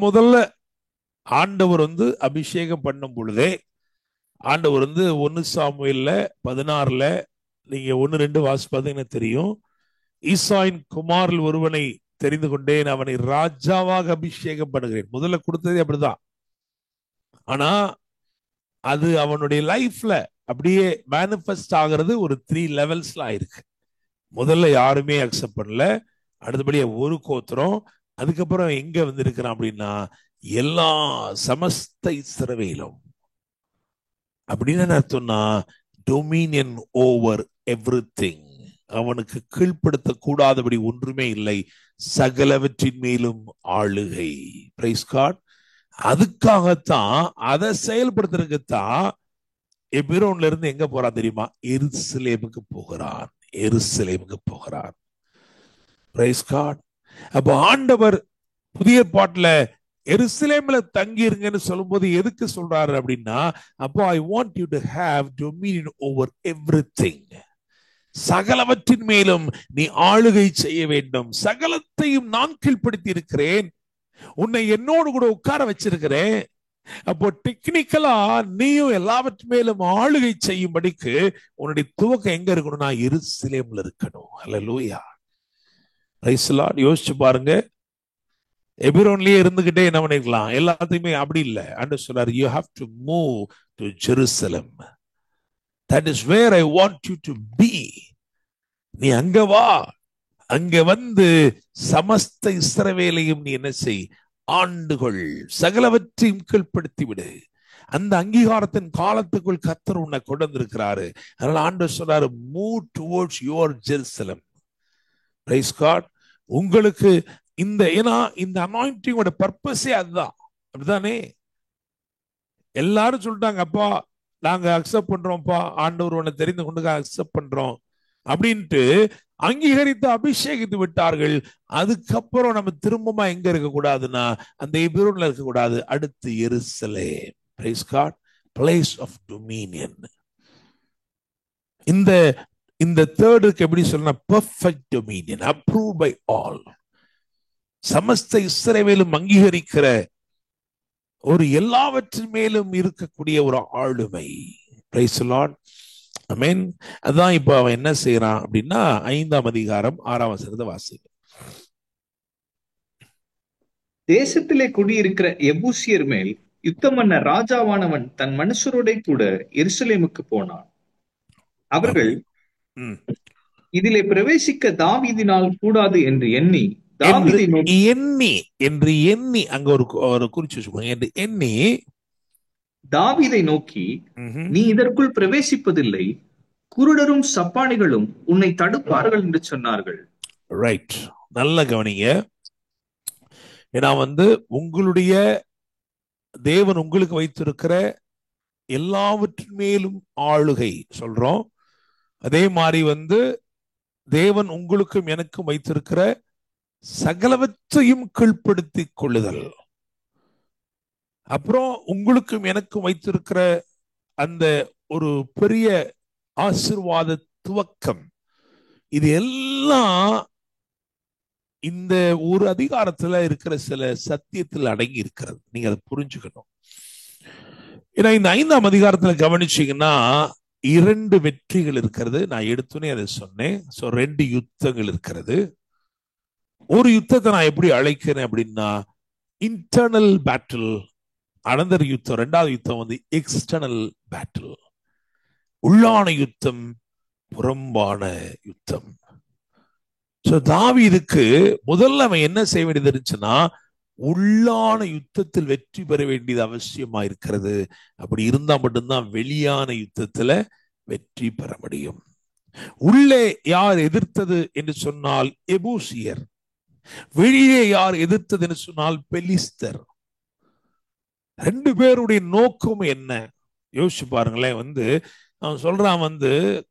முதல்ல ஆண்டவர் அபிஷேகம் பண்ணும் பொழுதே ஆண்டவர் 1 சாமுவேல்ல 16ல நீங்க 1-2 வாசி பார்த்தீங்கன்னா தெரியும். ஈசாயின் குமாரில் ஒருவனை தெரிந்து கொண்டேன், அவனை ராஜாவாக அபிஷேகம் பண்ணுகிறேன். முதல்ல கொடுத்ததே அப்படிதான். ஆனா அது அவனுடைய லைஃப்ல அப்படியே மேனிஃபெஸ்ட் ஆகிறது ஒரு 3 லெவல்ஸ்ல ஆயிருக்கு. முதல்ல யாருமே அக்செப்ட் பண்ணல, அடுத்தபடியா ஒரு கோத்திரம், அதுக்கப்புறம் எங்க இருக்கிறான் அப்படின்னா எல்லா சமஸ்த இஸ்ரவேலும். அப்படின்னு அர்த்தம்னா டொமினியன் ஓவர் எவ்ரிதிங். அவனுக்கு கீழ்ப்படுத்த கூடாதபடி ஒன்றுமே இல்லை, சகலவற்றின் மேலும் ஆளுகை. Praise God. அதுக்காகத்தான், அதை செயல்படுத்துறதுக்குத்தான் எபிரோன்ல இருந்து எங்க போறான் தெரியுமா? எருசலேமுக்கு போகிறான். எருசலேமுக்கு போகிறான். Praise God. அப்ப ஆண்டவர் புதிய பாட்டுல எருசலேம்ல தங்கி இருங்கன்னு சொல்லும் போது எதுக்கு சொல்றாரு அப்படின்னா, அப்போ I want you to have dominion over everything. சகலவற்றின் மேலும் நீ ஆளுகை செய்ய வேண்டும். சகலத்தையும் நான் கீழ்ப்படுத்தி இருக்கிறேன், உன்னை என்னோடு கூட உட்கார வச்சிருக்கிறேன். அப்போ டெக்னிக்கலா நீயும் எல்லாவற்றின் மேலும் ஆளுகை செய்யும்படிக்கு உன்னுடைய துவக்கம் எங்க இருக்கணும்னா எருசலேம்ல இருக்கணும். அல்லேலூயா. Praise the Lord. யோசிச்சு பாருங்க, எபிரோன்லயே இருந்துகிட்டே என்ன பண்ணிருக்கலாம், எல்லாத்தையுமே. அப்படி இல்லை. ஆண்டவர் சொல்றாரு, you have to move to Jerusalem. That is where I want you to be. நீ அங்க வா, அங்க சமஸ்த இஸ்ரவேலையும் நீ என்ன செய், ஆண்டுகள், சகலவற்றையும் கீழ்ப்படுத்தி விடு. அந்த அங்கீகாரத்தின் காலத்துக்குள் கர்த்தர் உன்னை கொண்டு வந்திருக்கிறாரு. அதனால ஆண்டவர் சொல்றாரு, move towards your Jerusalem. Praise God. உங்களுக்கு ஏன்னா இந்த அனாயிண்டிங்கோட பர்பஸே அதுதான். அப்படிதானே? எல்லாரும் சொல்லிட்டாங்க, அப்பா நாங்க அக்செப்ட் பண்றோம்ப்பா, ஆண்டவர் உன்னை தெரிந்து கொண்டு அக்செப்ட் பண்றோம் அப்படின்ட்டு அங்கீகரித்து அபிஷேகித்து விட்டார்கள். அதுக்கப்புறம் நம்ம திரும்பமா எங்க இருக்க கூடாதுன்னா அந்த எபிரோன்ல இருக்க கூடாது, அடுத்து எருசலேம். Praise God. Place of dominion. இந்த தேர்டுக்கு எப்படி சொல்லணும்? Perfect dominion, approve by all. சமஸ்த இஸ்ரவேலும் அங்கீகரிக்கிற ஒரு எல்லாவற்றின் மேலும் இருக்கக்கூடிய ஒரு ஆளுமை. Praise the Lord. ஆமென். அதான் இப்ப அவன் என்ன செய்யறான் அப்படின்னா 5ஆம் அதிகாரம் 6ஆம் வசனத்தை வாசிங்க. தேசத்திலே குடியிருக்கிற எபூசியர் மேல் யுத்தம் பண்ண ராஜாவானவன் தன் மனுஷரோட கூட எருசலேமுக்கு போனான். அவர்கள் இதிலே பிரவேசிக்க தாவீதினால் கூடாது என்று எண்ணி அங்க ஒரு குறிச்சு வச்சுக்கோங்க. எண்ணி தாவீதை நோக்கி, நீ இதற்குள் பிரவேசிப்பதில்லை, குருடரும் சப்பானிகளும் உன்னை தடுப்பார்கள் என்று சொன்னார்கள். ரைட், நல்ல கவனிங்க. ஏன்னா உங்களுடைய தேவன் உங்களுக்கு வைத்திருக்கிற எல்லாவற்றின் மேலும் ஆளுகை சொல்றோம். அதே மாதிரி தேவன் உங்களுக்கும் எனக்கும் வைத்திருக்கிற சகலவற்றையும் கீழ்ப்படுத்திக் கொள்ளுதல், அப்புறம் உங்களுக்கும் எனக்கும் வைத்திருக்கிற அந்த ஒரு பெரிய ஆசீர்வாத துவக்கம், இது எல்லாம் இந்த ஒரு அதிகாரத்துல இருக்கிற சில சத்தியத்தில் அடங்கி இருக்கிறது. நீங்க அதை புரிஞ்சுக்கணும். ஏன்னா இந்த 5ஆம் அதிகாரத்துல கவனிச்சீங்கன்னா 2 வெற்றிகள் இருக்கிறது. நான் எடுத்துனே அதை சொன்னேன். 2 யுத்தங்கள் இருக்கிறது. ஒரு யுத்தத்தை நான் எப்படி அழைக்கிறேன் அப்படின்னா இன்டர்னல் பேட்டில், அனதர் யுத்தம். 2வது யுத்தம் எக்ஸ்டர்னல் பேட்டில், உள்ளான யுத்தம், புறம்பான யுத்தம். தாவீதுக்கு முதல்ல அவன் என்ன செய்ய வேண்டியது இருந்துச்சுன்னா உள்ளான யுத்தத்தில் வெற்றி பெற வேண்டியது அவசியமா இருக்கிறது. அப்படி இருந்தா மட்டும்தான் வெளியான யுத்தத்துல வெற்றி பெற முடியும். உள்ளே யார் எதிர்த்தது என்று சொன்னால் எபூசியர், வெளியே யார் எதிர்த்தது என்று சொன்னால் பெலிஸ்தர். 2 பேருடைய நோக்கம் என்ன யோசிச்சு பாருங்களேன். அவன் சொல்றான்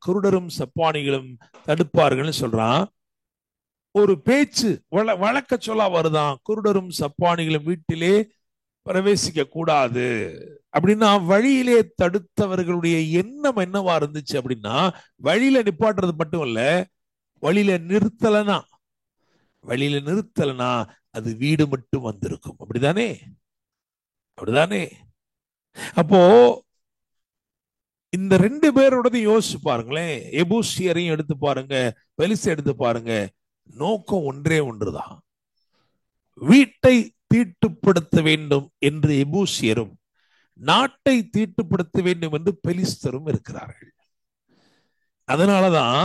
குருடரும் சப்பானிகளும் தடுப்பார்கள் சொல்றான். ஒரு பேச்சு வழக்க சொல்ல வருதான், குருடரும் சப்பானிகளும் வீட்டிலே பிரவேசிக்க கூடாது அப்படின்னா வழியிலே தடுத்தவர்களுடைய எண்ணம் என்னவா இருந்துச்சு அப்படின்னா வழியில நிப்பாட்டுறது மட்டும் இல்ல, வழியில நிறுத்தலனா அது வீடு மட்டும் வந்திருக்கும். அப்படிதானே? அப்போ இந்த 2 பேரோட யோசிச்சு பாருங்களேன். எபூசியரையும் எடுத்து பாருங்க, பெலிஸ்தை எடுத்து பாருங்க. நோக்கம் ஒன்றே ஒன்றுதான், வீட்டை தீட்டுப்படுத்த வேண்டும் என்று எபூசியரும் நாட்டை தீட்டுப்படுத்த வேண்டும் என்று பெலிஸ்தரும் இருக்கிறார்கள். அதனாலதான்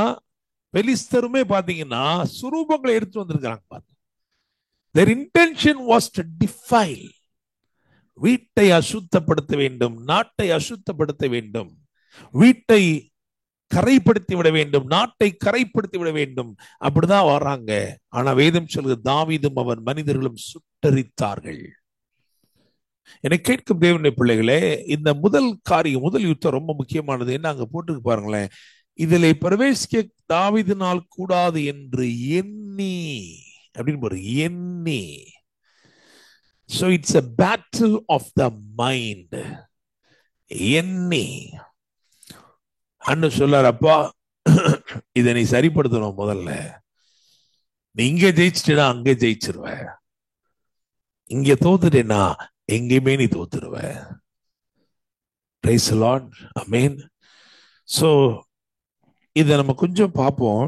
பெலிஸ்தருமே பாத்தீங்கன்னா சுரூபங்களை எடுத்து வந்திருக்கிறாங்க. Their intention was to defile. வீட்டை அசுத்தப்படுத்த வேண்டும், நாட்டை அசுத்தப்படுத்த வேண்டும், வீட்டை கரைப்படுத்தி விட வேண்டும், நாட்டை கரைப்படுத்தி விட வேண்டும். அப்படிதான் வர்றாங்க. ஆனா வேதம் சொல்லுது தாவீதும் அவன் மனிதர்களும் சுட்டரித்தார்கள். என்னை கேட்கும் தேவனுடைய பிள்ளைகளே, இந்த முதல் யுத்தம் ரொம்ப முக்கியமானது. என்ன அங்க போட்டுக்கு பாருங்களேன், இதில் பிரவேசிக்க தாவீதினால் கூடாது என்று எண்ணி அப்படின்னு எண்ணி. So it's a battle of the mind. எண்ணி அண்ணு சொல்லாரப்பா, இதை நீ சரிப்படுத்தணும். முதல்ல நீ இங்க ஜெயிச்சிட்டா அங்க ஜெயிச்சிருவ, இங்க தோத்துட்டேன்னா எங்கேயுமே நீ தோத்துருவ. Praise the Lord. Amen. So இத நம்ம கொஞ்சம் பார்ப்போம்.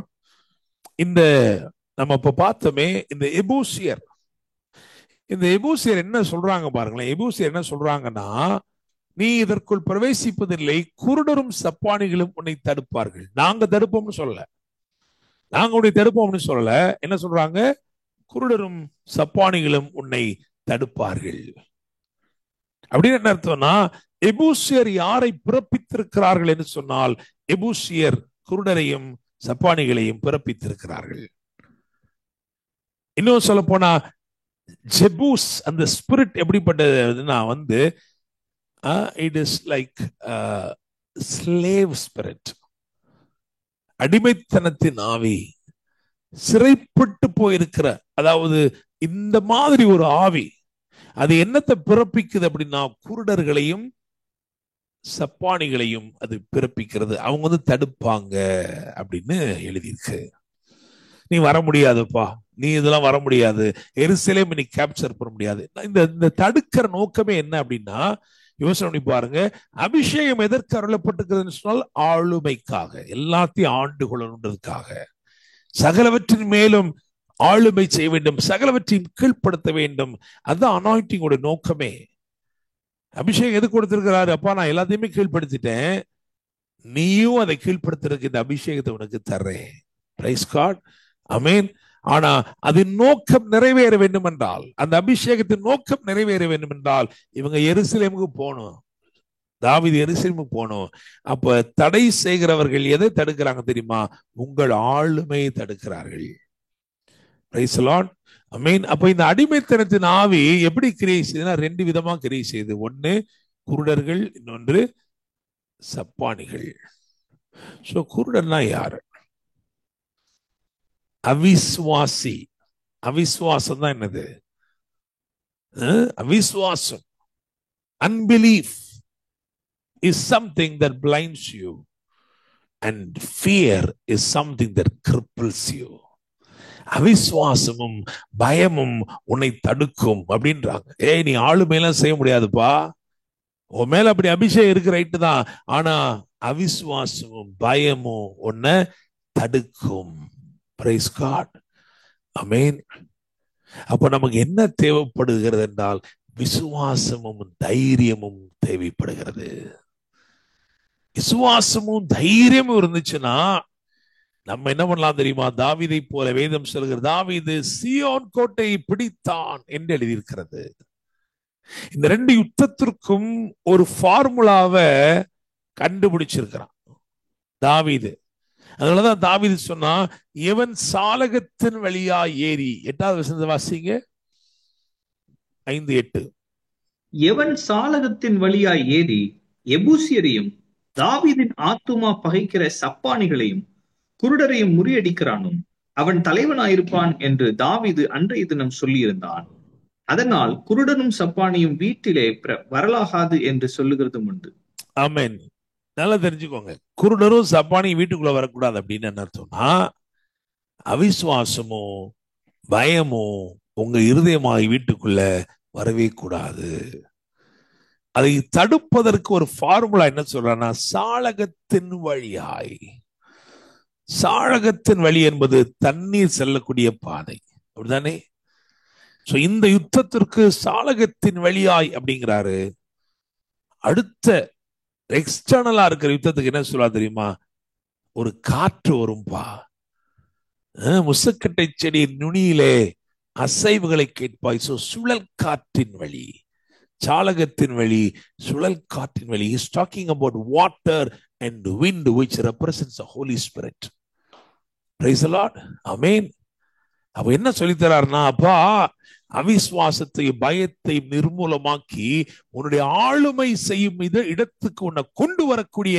நம்ம இப்ப பார்த்தோமே இந்த எபூசியர் என்ன சொல்றாங்க பாருங்களேன். எபூசியர் என்ன சொல்றாங்கன்னா, நீ இதற்குள் பிரவேசிப்பதில்லை, குருடரும் சப்பானிகளும் உன்னை தடுப்பார்கள். நாங்க தடுப்போம்னு சொல்லல, என்ன சொல்றாங்க? குருடரும் சப்பானிகளும் உன்னை தடுப்பார்கள். அப்படின்னு என்ன அர்த்தம்னா, எபூசியர் யாரை பிறப்பித்திருக்கிறார்கள் என்று சொன்னால் எபூசியர் குருடரையும் சப்பானிகளையும் பிறப்பித்திருக்கிறார்கள். இன்னும் சொல்ல போனா ஜெபூஸ் அந்த ஸ்பிரிட் எப்படிப்பட்டதுன்னா it is like slave spirit, அடிமைத்தனத்தின் ஆவி, சிறைப்பட்டு போயிருக்கிற, அதாவது இந்த மாதிரி ஒரு ஆவி. அது என்னத்தை பிறப்பிக்குது அப்படின்னா குருடர்களையும் சப்பானிகளையும் அது பிறப்பிக்கிறது. அவங்க தடுப்பாங்க அப்படின்னு எழுதியிருக்கு. நீ வர முடியாதுப்பா, நீ இதெல்லாம் வர முடியாது, எருசலேம் நீ கேப்சர் பண்ண முடியாது. இந்த தடுக்கிற நோக்கமே என்ன அப்படின்னா, யோசனை பண்ணி பாருங்க. அபிஷேகம் எதற்கு அருளப்பட்டிருக்கிறதுன்னு சொன்னால் ஆளுமைக்காக, எல்லாத்தையும் ஆண்டு கொள்ளணுன்றதுக்காக, சகலவற்றின் மேலும் ஆளுமை செய்ய வேண்டும், சகலவற்றையும் கீழ்ப்படுத்த வேண்டும். அதுதான் அனாயிண்டிங்கோட நோக்கமே. அபிஷேகம் எது கொடுத்திருக்கிறாரு? அப்பா நான் எல்லாத்தையுமே கீழ்ப்படுத்திட்டேன், நீயும் அதை கீழ்ப்படுத்துறதுக்கு இந்த அபிஷேகத்தை உனக்கு தர்றேன். பிரைஸ் காட், ஆமென். ஆனா அதன் நோக்கம் நிறைவேற வேண்டும் என்றால், அந்த அபிஷேகத்தின் நோக்கம் நிறைவேற வேண்டும் என்றால் இவங்க எருசலேமுக்கு போகணும், தாவீது எருசலேமுக்கு போகணும். அப்ப தடை செய்கிறவர்கள் எதை தடுக்கிறாங்க தெரியுமா? உங்கள் ஆளுமையை தடுக்கிறார்கள். பிரைஸ் தி லார்ட், ஆமென். அப்ப இந்த அடிமைத்தனத்தின் ஆவி எப்படி கிரியை செய்யுதுன்னா, ரெண்டு விதமா கிரியை செய்யுது. ஒன்னு குருடர்கள், இன்னொன்று சப்பானிகள். சோ குருடர்னா யாரு? அவிசுவாசி. அவிசுவாசம் தான் என்னது? அவிசுவாசம், unbelief is something that blinds you and fear is something that cripples you. அவிசுவாசமும் பயமும் உன்னை தடுக்கும் அப்படின்றாங்க. ஏய் நீ ஆளுமையெல்லாம் செய்ய முடியாதுப்பா, உன் மேல அப்படி அபிஷேகம் இருக்கு, ரைட்டு தான், ஆனா அவிசுவாசமும் பயமும் உன்னை தடுக்கும். பிரைஸ் காட், ஆமென். அப்ப நமக்கு என்ன தேவைப்படுகிறது என்றால் விசுவாசமும் தைரியமும் தேவைப்படுகிறது. விசுவாசமும் தைரியமும் இருந்துச்சுன்னா நம்ம என்ன பண்ணலாம் தெரியுமா? தாவீதை போல வேதம் சொல்கிறது, தாவீது சீயோன் கோட்டையை பிடித்தான் என்று எழுதியிருக்கிறது. இந்த ரெண்டு யுத்தத்திற்கும் ஒரு ஃபார்முலாவை கண்டுபிடிச்சிருக்கிறான் தாவீது. அதனாலதான் தாவீது சொன்னா, எவன் சாலகத்தின் வழியா ஏறி, 8வது வசனத்தை வாசிங்க, 5-8. எவன் சாலகத்தின் வழியாய் ஏறி எபூசியரையும் தாவீதின் ஆத்துமா பகைக்கிற சப்பானிகளையும் குருடரையும் முறியடிக்கிறானும் அவன் தலைவனாயிருப்பான் என்று தாவீது அன்றைய தினம் சொல்லியிருந்தான். அதனால் குருடனும் சப்பானியும் வீட்டிலே வரலாகாது என்று சொல்லுகிறதும் உண்டு. ஆமென். நல்லா தெரிஞ்சுக்கோங்க, குருடரும் சப்பானியும் வீட்டுக்குள்ள வரக்கூடாது அப்படின்னு என்ன அர்த்தம்னா, அவிசுவாசமும் பயமும் உங்க இருதயமாகி வீட்டுக்குள்ள வரவே கூடாது. அதை தடுப்பதற்கு ஒரு ஃபார்முலா என்ன சொல்றான்னா, சாளகத்தின் வழியாய். சாளகத்தின் வழி என்பது தண்ணீர் செல்லக்கூடிய பாதை, அப்படிதானே? சோ இந்த யுத்தத்திற்கு சாளகத்தின் வழியாய் அப்படிங்கிறாரு. அடுத்த எக்ஸ்டர்னலா இருக்கிற யுத்தத்துக்கு என்ன சொல்ல தெரியுமா? ஒரு காற்று வரும்பா, முசக்கட்டை செடியின் நுனியிலே அசைவுகளை கேட்பாய். சோ சுழல் காற்றின் வழி, சாளகத்தின் வழி, சுழல் காற்றின் வழி. Is talking about water and wind which represents the Holy Spirit. Praise the Lord, amen. அப்ப என்ன சொல்லித்தராருன்னா, அப்பா அவிசுவாசத்தையும் பயத்தையும் நிர்மூலமாக்கி உன்னுடைய ஆளுமை செய்யும் இடத்துக்கு உன்னை கொண்டு வரக்கூடிய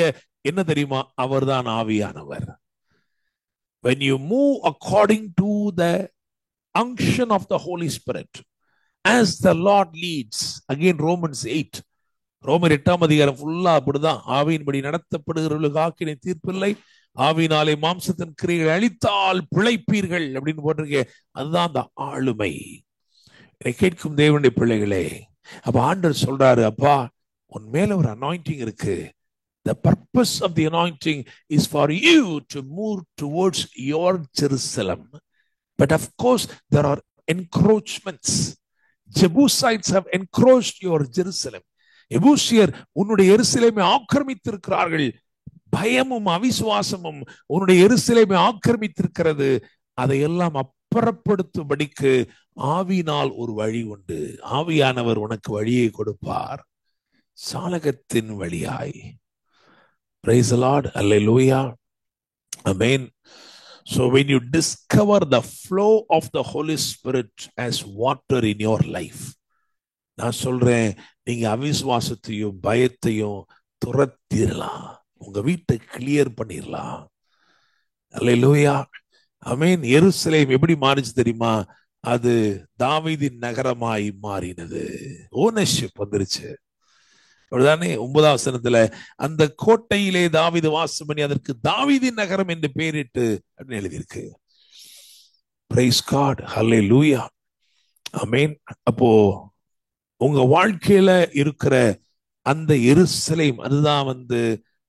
என்ன தெரியுமா? அவர்தான் ஆவியானவர். When you move according to the unction of the Holy Spirit, as the Lord leads, again Romans 8, ரோமர் 8ஆம் அதிகாரம் ஃபுல்லா அப்படிதான். ஆவியின்படி நடத்தப்படுகிறவர்களுக்கு ஆக்கினை தீர்ப்பில்லை, ஆவியினாலே மாம்சத்தின் கிரியைகளை அழித்தால் பிழைப்பீர்கள் அப்படின்னு போட்டிருக்கேன். அதுதான் அந்த ஆளுமை. என்னை கேட்கும் தேவனுடைய பிள்ளைகளே, அப்ப ஆண்டவர் சொல்றாரு, அப்பா உன் மேல ஒரு அனாயிண்டிங் இருக்கு. The purpose of the anointing is for you to move towards your Jerusalem. But of course there are encroachments. Jebusites have encroached your Jerusalem. எபூசியர் உன்னுடைய எருசலேமை ஆக்கிரமித்திருக்கிறார்கள். பயமும் அவிசுவாசமும் உன்னுடைய எருசலேமை ஆக்கிரமித்திருக்கிறது. அதையெல்லாம் அப்புறப்படுத்தும்படிக்கு ஆவியினால் ஒரு வழி உண்டு. ஆவியானவர் உனக்கு வழியை கொடுப்பார், சாளகத்தின் வழியாய். Praise the Lord, hallelujah, amen. So when you discover the flow of the Holy Spirit as water in your life, நான் சொல்றேன், நீங்க அவிசுவாசத்தையும் பயத்தையும் துரத்திடலாம், உங்க வீட்டை கிளியர் பண்ணிடலாம். அல்லேலூயா, ஆமென். எருசலேம் எப்படி மாறிச்சு தெரியுமா? அது தாவீதின் நகரமாய் மாறினது. ஓனர்ஷிப் வந்துருச்சு. அப்படிதானே? 9ஆம் வசனத்துல அந்த கோட்டையிலே தாவீது வாசம் பண்ணி அதற்கு தாவீதின் நகரம் என்று பெயரிட்டு அப்படின்னு எழுதியிருக்கு. பிரைஸ் காட், ஹல்லேலூயா, ஆமென். அப்போ உங்க வாழ்க்கையில இருக்கிற அந்த எருசலேம், அதுதான்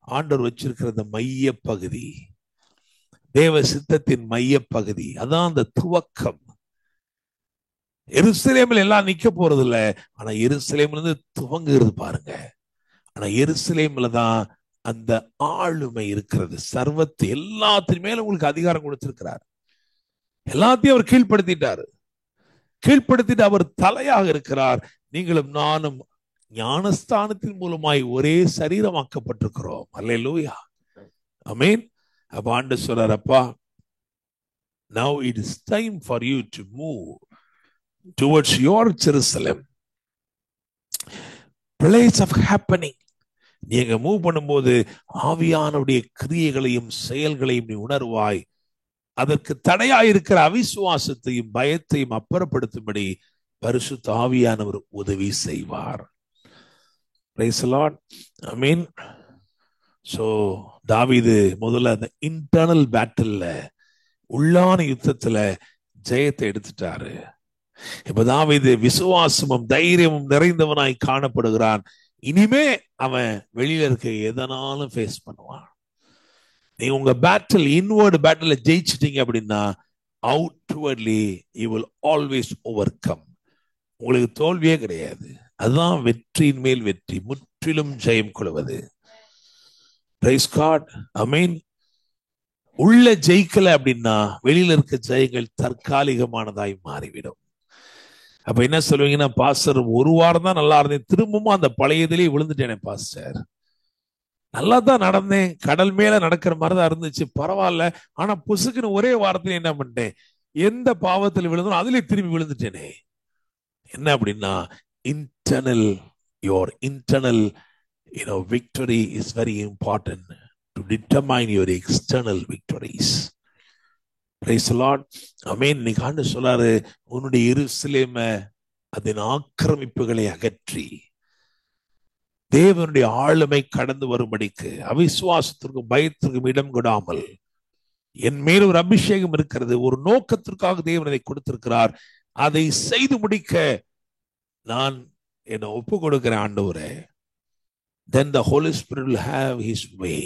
ஆண்டவர் வச்சிருக்கிற அந்த மைய பகுதி, தேவ சித்தத்தின் மைய பகுதி, அதான் அந்த துவக்கம். எருசலேமில் எல்லாம் நிக்க போறது இல்ல, ஆனா எருசலேம்ல இருந்து துவங்குகிறது பாருங்க. ஆனா எருசலேம்ல தான் அந்த ஆளுமை இருக்கிறது. சர்வத்து எல்லாத்தின் மேல உங்களுக்கு அதிகாரம் கொடுத்திருக்கிறார். எல்லாத்தையும் அவர் கீழ்ப்படுத்திட்டு அவர் தலையாக இருக்கிறார். நீங்களும் நானும் ஞானஸ்தானத்தின் மூலமாய் ஒரே சரீரமாக்கப்பட்டிருக்கிறோம். அல்லேலூயா, ஆமென். அப்ப ஆண்டவர் சொல்றார், அப்பா, now it is time for you to move towards your Jerusalem, place of happening. நீங்க மூவ் பண்ணும்போது ஆவியானுடைய கிரியைகளையும் செயல்களையும் நீ உணர்வாய். அதற்கு தடையாயிருக்கிற அவிசுவாசத்தையும் பயத்தையும் அப்புறப்படுத்தும்படி பரிசுத்த ஆவியானவர் உதவி செய்வார். Praise the Lord, amen. So தாவீது முதல்ல அந்த இன்டர்னல் பேட்டில்ல, உள்ளான யுத்தத்துல ஜெயத்தை எடுத்துட்டாரு. இப்ப தாவீது விசுவாசமும் தைரியமும் நிறைந்தவனாய் காணப்படுகிறான். இனிமே அவன் வெளியில இருக்க எதனாலும் ஃபேஸ் பண்ணுவான். நீ உங்க பேட்டில், இன்வர்டு பேட்டில் ஜெயிச்சிட்டீங்க அப்படின்னா outwardly you will always overcome. உங்களுக்கு தோல்வியே கிடையாது. அதுதான் வெற்றியின் மேல் வெற்றி, முற்றிலும் ஜெயம் கொள்வது. பிரைஸ் காட், ஆமென். உள்ள ஜெயிக்கல அப்படின்னா வெளியில இருக்க ஜெயங்கள் தற்காலிகமானதாய் மாறிவிடும். அப்ப என்ன சொல்லுவீங்கன்னா, பாஸ்டர் ஒரு வாரம் தான் நல்லா இருந்தேன், திரும்பவும் அந்த பழையதிலே விழுந்துட்டேனே பாஸ்டர். நல்லா தான் நடந்தேன், கடல் மேல நடக்கிற மாதிரிதான் இருந்துச்சு, பரவாயில்ல. ஆனா புசுக்குன்னு ஒரே வாரத்துல என்ன பண்ணிட்டேன், எந்த பாவத்தில் விழுந்தோம் அதுல திரும்பி விழுந்துட்டேனே. என்ன அப்படின்னா, internal, your internal victory is very important to determine your external victories. Praise the Lord, ஆமென். இன்னைக்கு ஆண்டவர் சொல்றாரு, உன்னுடைய எருசலேம அதன் ஆக்கிரமிப்புகளை அகற்றி தேவனுடைய ஆளுமை கடந்து வரும்படிக்கு, அவிசுவாசத்திற்கும் பயத்திற்கும் இடம் கொடாமல், என் மேல் ஒரு அபிஷேகம் இருக்கிறது, ஒரு நோக்கத்திற்காக தேவன் அதை கொடுத்திருக்கிறார், அதை செய்து முடிக்க நான் என்னை ஒப்பு கொடுக்கிறேன் ஆண்டவரே. Then the Holy Spirit will have his way.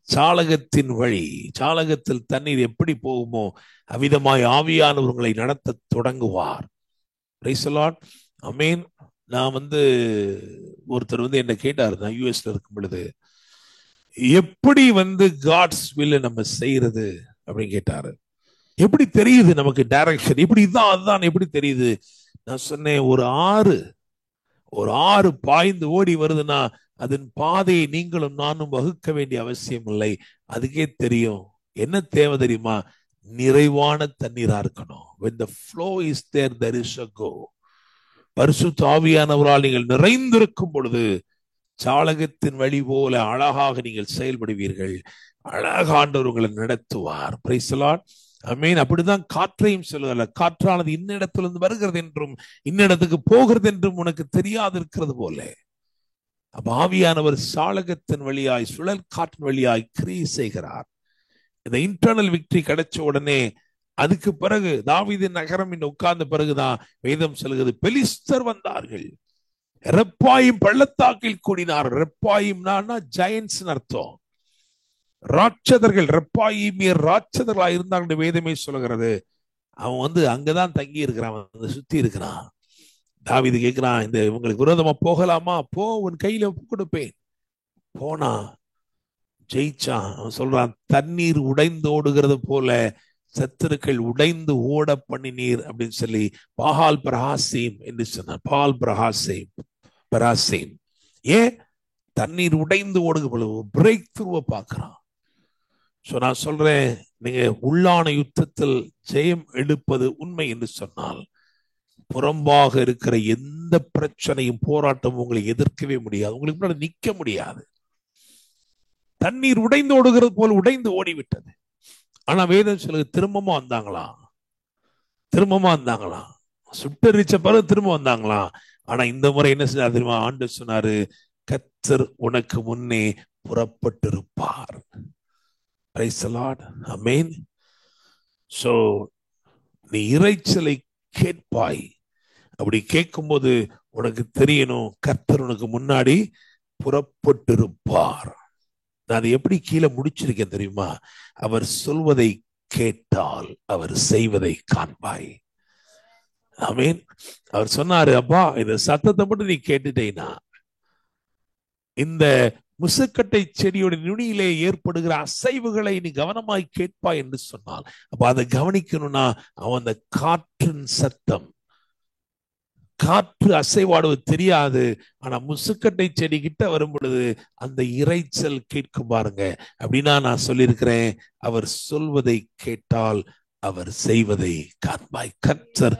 சாளகத்தின் வழி, சாளகத்தில் தண்ணீர் எப்படி போகுமோ அவ்விதமாய் ஆவியானவர்களை நடத்த தொடங்குவார். Praise the Lord, ஆமென். நான் ஒருத்தர் என்ன கேட்டாரு, நான் யூஎஸ்ல இருக்கும் பொழுது, எப்படி காட்ஸ் வில் நம்ம செய்யறது அப்படின்னு கேட்டாரு. எப்படி தெரியுது நமக்கு டைரக்ஷன், இப்படி இதான் அதுதான் எப்படி தெரியுது? நான் சொன்னேன், ஒரு ஆறு பாய்ந்து ஓடி வருதுன்னா அதன் பாதையை நீங்களும் நானும் வகுக்க வேண்டிய அவசியம் இல்லை. அதுக்கே தெரியும். என்ன தேவை தெரியுமா? நிறைவான தண்ணீரா இருக்கணும். When the flow is there, there is a go. பரிசுத்த ஆவியானவரால் நீங்கள் நிறைந்திருக்கும் பொழுது சாளகத்தின் வழி போல அழகாக நீங்கள் செயல்படுவீர்கள். அழகாண்டவர் உங்களை நடத்துவார். பிரைஸ் தி லார்ட், ஆமென். அப்படிதான் காற்றையும் சொல்லுதல்ல, காற்றானது இன்னிடத்திலிருந்து வருகிறது என்றும் இன்னிடத்துக்கு போகிறது என்றும் உனக்கு தெரியாது இருக்கிறது போல. அப்ப ஆவியானவர் சாளகத்தின் வழியாய், சுழல் காற்றின் வழியாய் கிரியை செய்கிறார். இந்த இன்டர்னல் விக்டரி கிடைச்ச உடனே அதுக்கு பிறகு தாவீதின் நகரம் உட்கார்ந்த பிறகுதான் வேதம் சொல்கிறது, பெலிஸ்தர் வந்தார்கள், ரெப்பாயிம் பள்ளத்தாக்கில் கூடினார். ரெப்பாயிம்னா ஜெயன்ட்ஸ் அர்த்தம், ராட்சதர்கள். ரெப்பாயிமியர் ராட்சதர்களா இருந்தாங்க வேதமே சொல்லுகிறது. அவன் அங்கதான் தங்கி இருக்கிறான், சுத்தி இருக்கிறான். தாவீது கேட்கிறான், இவங்களுக்கு விரோதமா போகலாமா? போ, உன் கையில ஒப்பு கொடுப்பேன். போனா ஜெயிச்சான். அவன் சொல்றான், தண்ணீர் உடைந்து ஓடுகிறது போல சத்துருக்கள் உடைந்து ஓட பண்ணினீர் அப்படின்னு சொல்லி பாகால் பிரஹாசீம் என்று சொன்னான். பால் பிரஹாசீம். ஏன்? தண்ணீர் உடைந்து ஓடுக போல பிரேக் த்ரூவை பார்க்கிறான். நான் சொல்றேன், நீங்க உள்ளான யுத்தத்தில் ஜெயம் எடுப்பது உண்மை என்று சொன்னால், புறம்பாக இருக்கிற எந்த பிரச்சனையும் போராட்டமும் உங்களை எதிர்க்கவே முடியாது, உங்களுக்கு முன்னாடி நிக்க முடியாது. தண்ணீர் உடைந்து ஓடுகிறது போல உடைந்து ஓடிவிட்டது. ஆனா வேதம் சொல்லுது, திரும்பமா வந்தாங்களாம், சுட்டரிச்ச பிறகு திரும்ப வந்தாங்களாம். ஆனா இந்த முறை என்ன செஞ்சாரு தெரியுமா? ஆண்டவர் சொன்னாரு, கர்த்தர் உனக்கு முன்னே புறப்பட்டிருப்பார். Praise the Lord. Amen. So நீ இறைச்சலை கேட்பாய். அப்படி கேட்கும்போது உனக்கு தெரியணும், கர்த்தர் உனக்கு முன்னாடி புறப்பட்டிருப்பார். நான் அதை எப்படி கீழே முடிச்சிருக்கேன் தெரியுமா? அவர் சொல்வதை கேட்டால் அவர் செய்வதை காண்பாய். ஆமென். அவர் சொன்னாரு, அப்பா இந்த சத்தத்தை மட்டும் நீ கேட்டுட்டேனா, இந்த முசுக்கட்டை செடியோட நுனியிலே ஏற்படுகிற அசைவுகளை நீ கவனமாய் கேட்பாய் என்று சொன்னால், அப்ப அதை கவனிக்கணும்னா அவன் அந்த காற்றின் சத்தம், காற்று அசைவாடுவது தெரியாது. ஆனா முசுக்கட்டை செடி கிட்ட வரும் பொழுது அந்த இரைச்சல் கேட்கும் பாருங்க. அப்படின்னா நான் சொல்லியிருக்கிறேன், அவர் சொல்வதை கேட்டால் அவர் செய்வதை காண்பாய். கர்த்தர்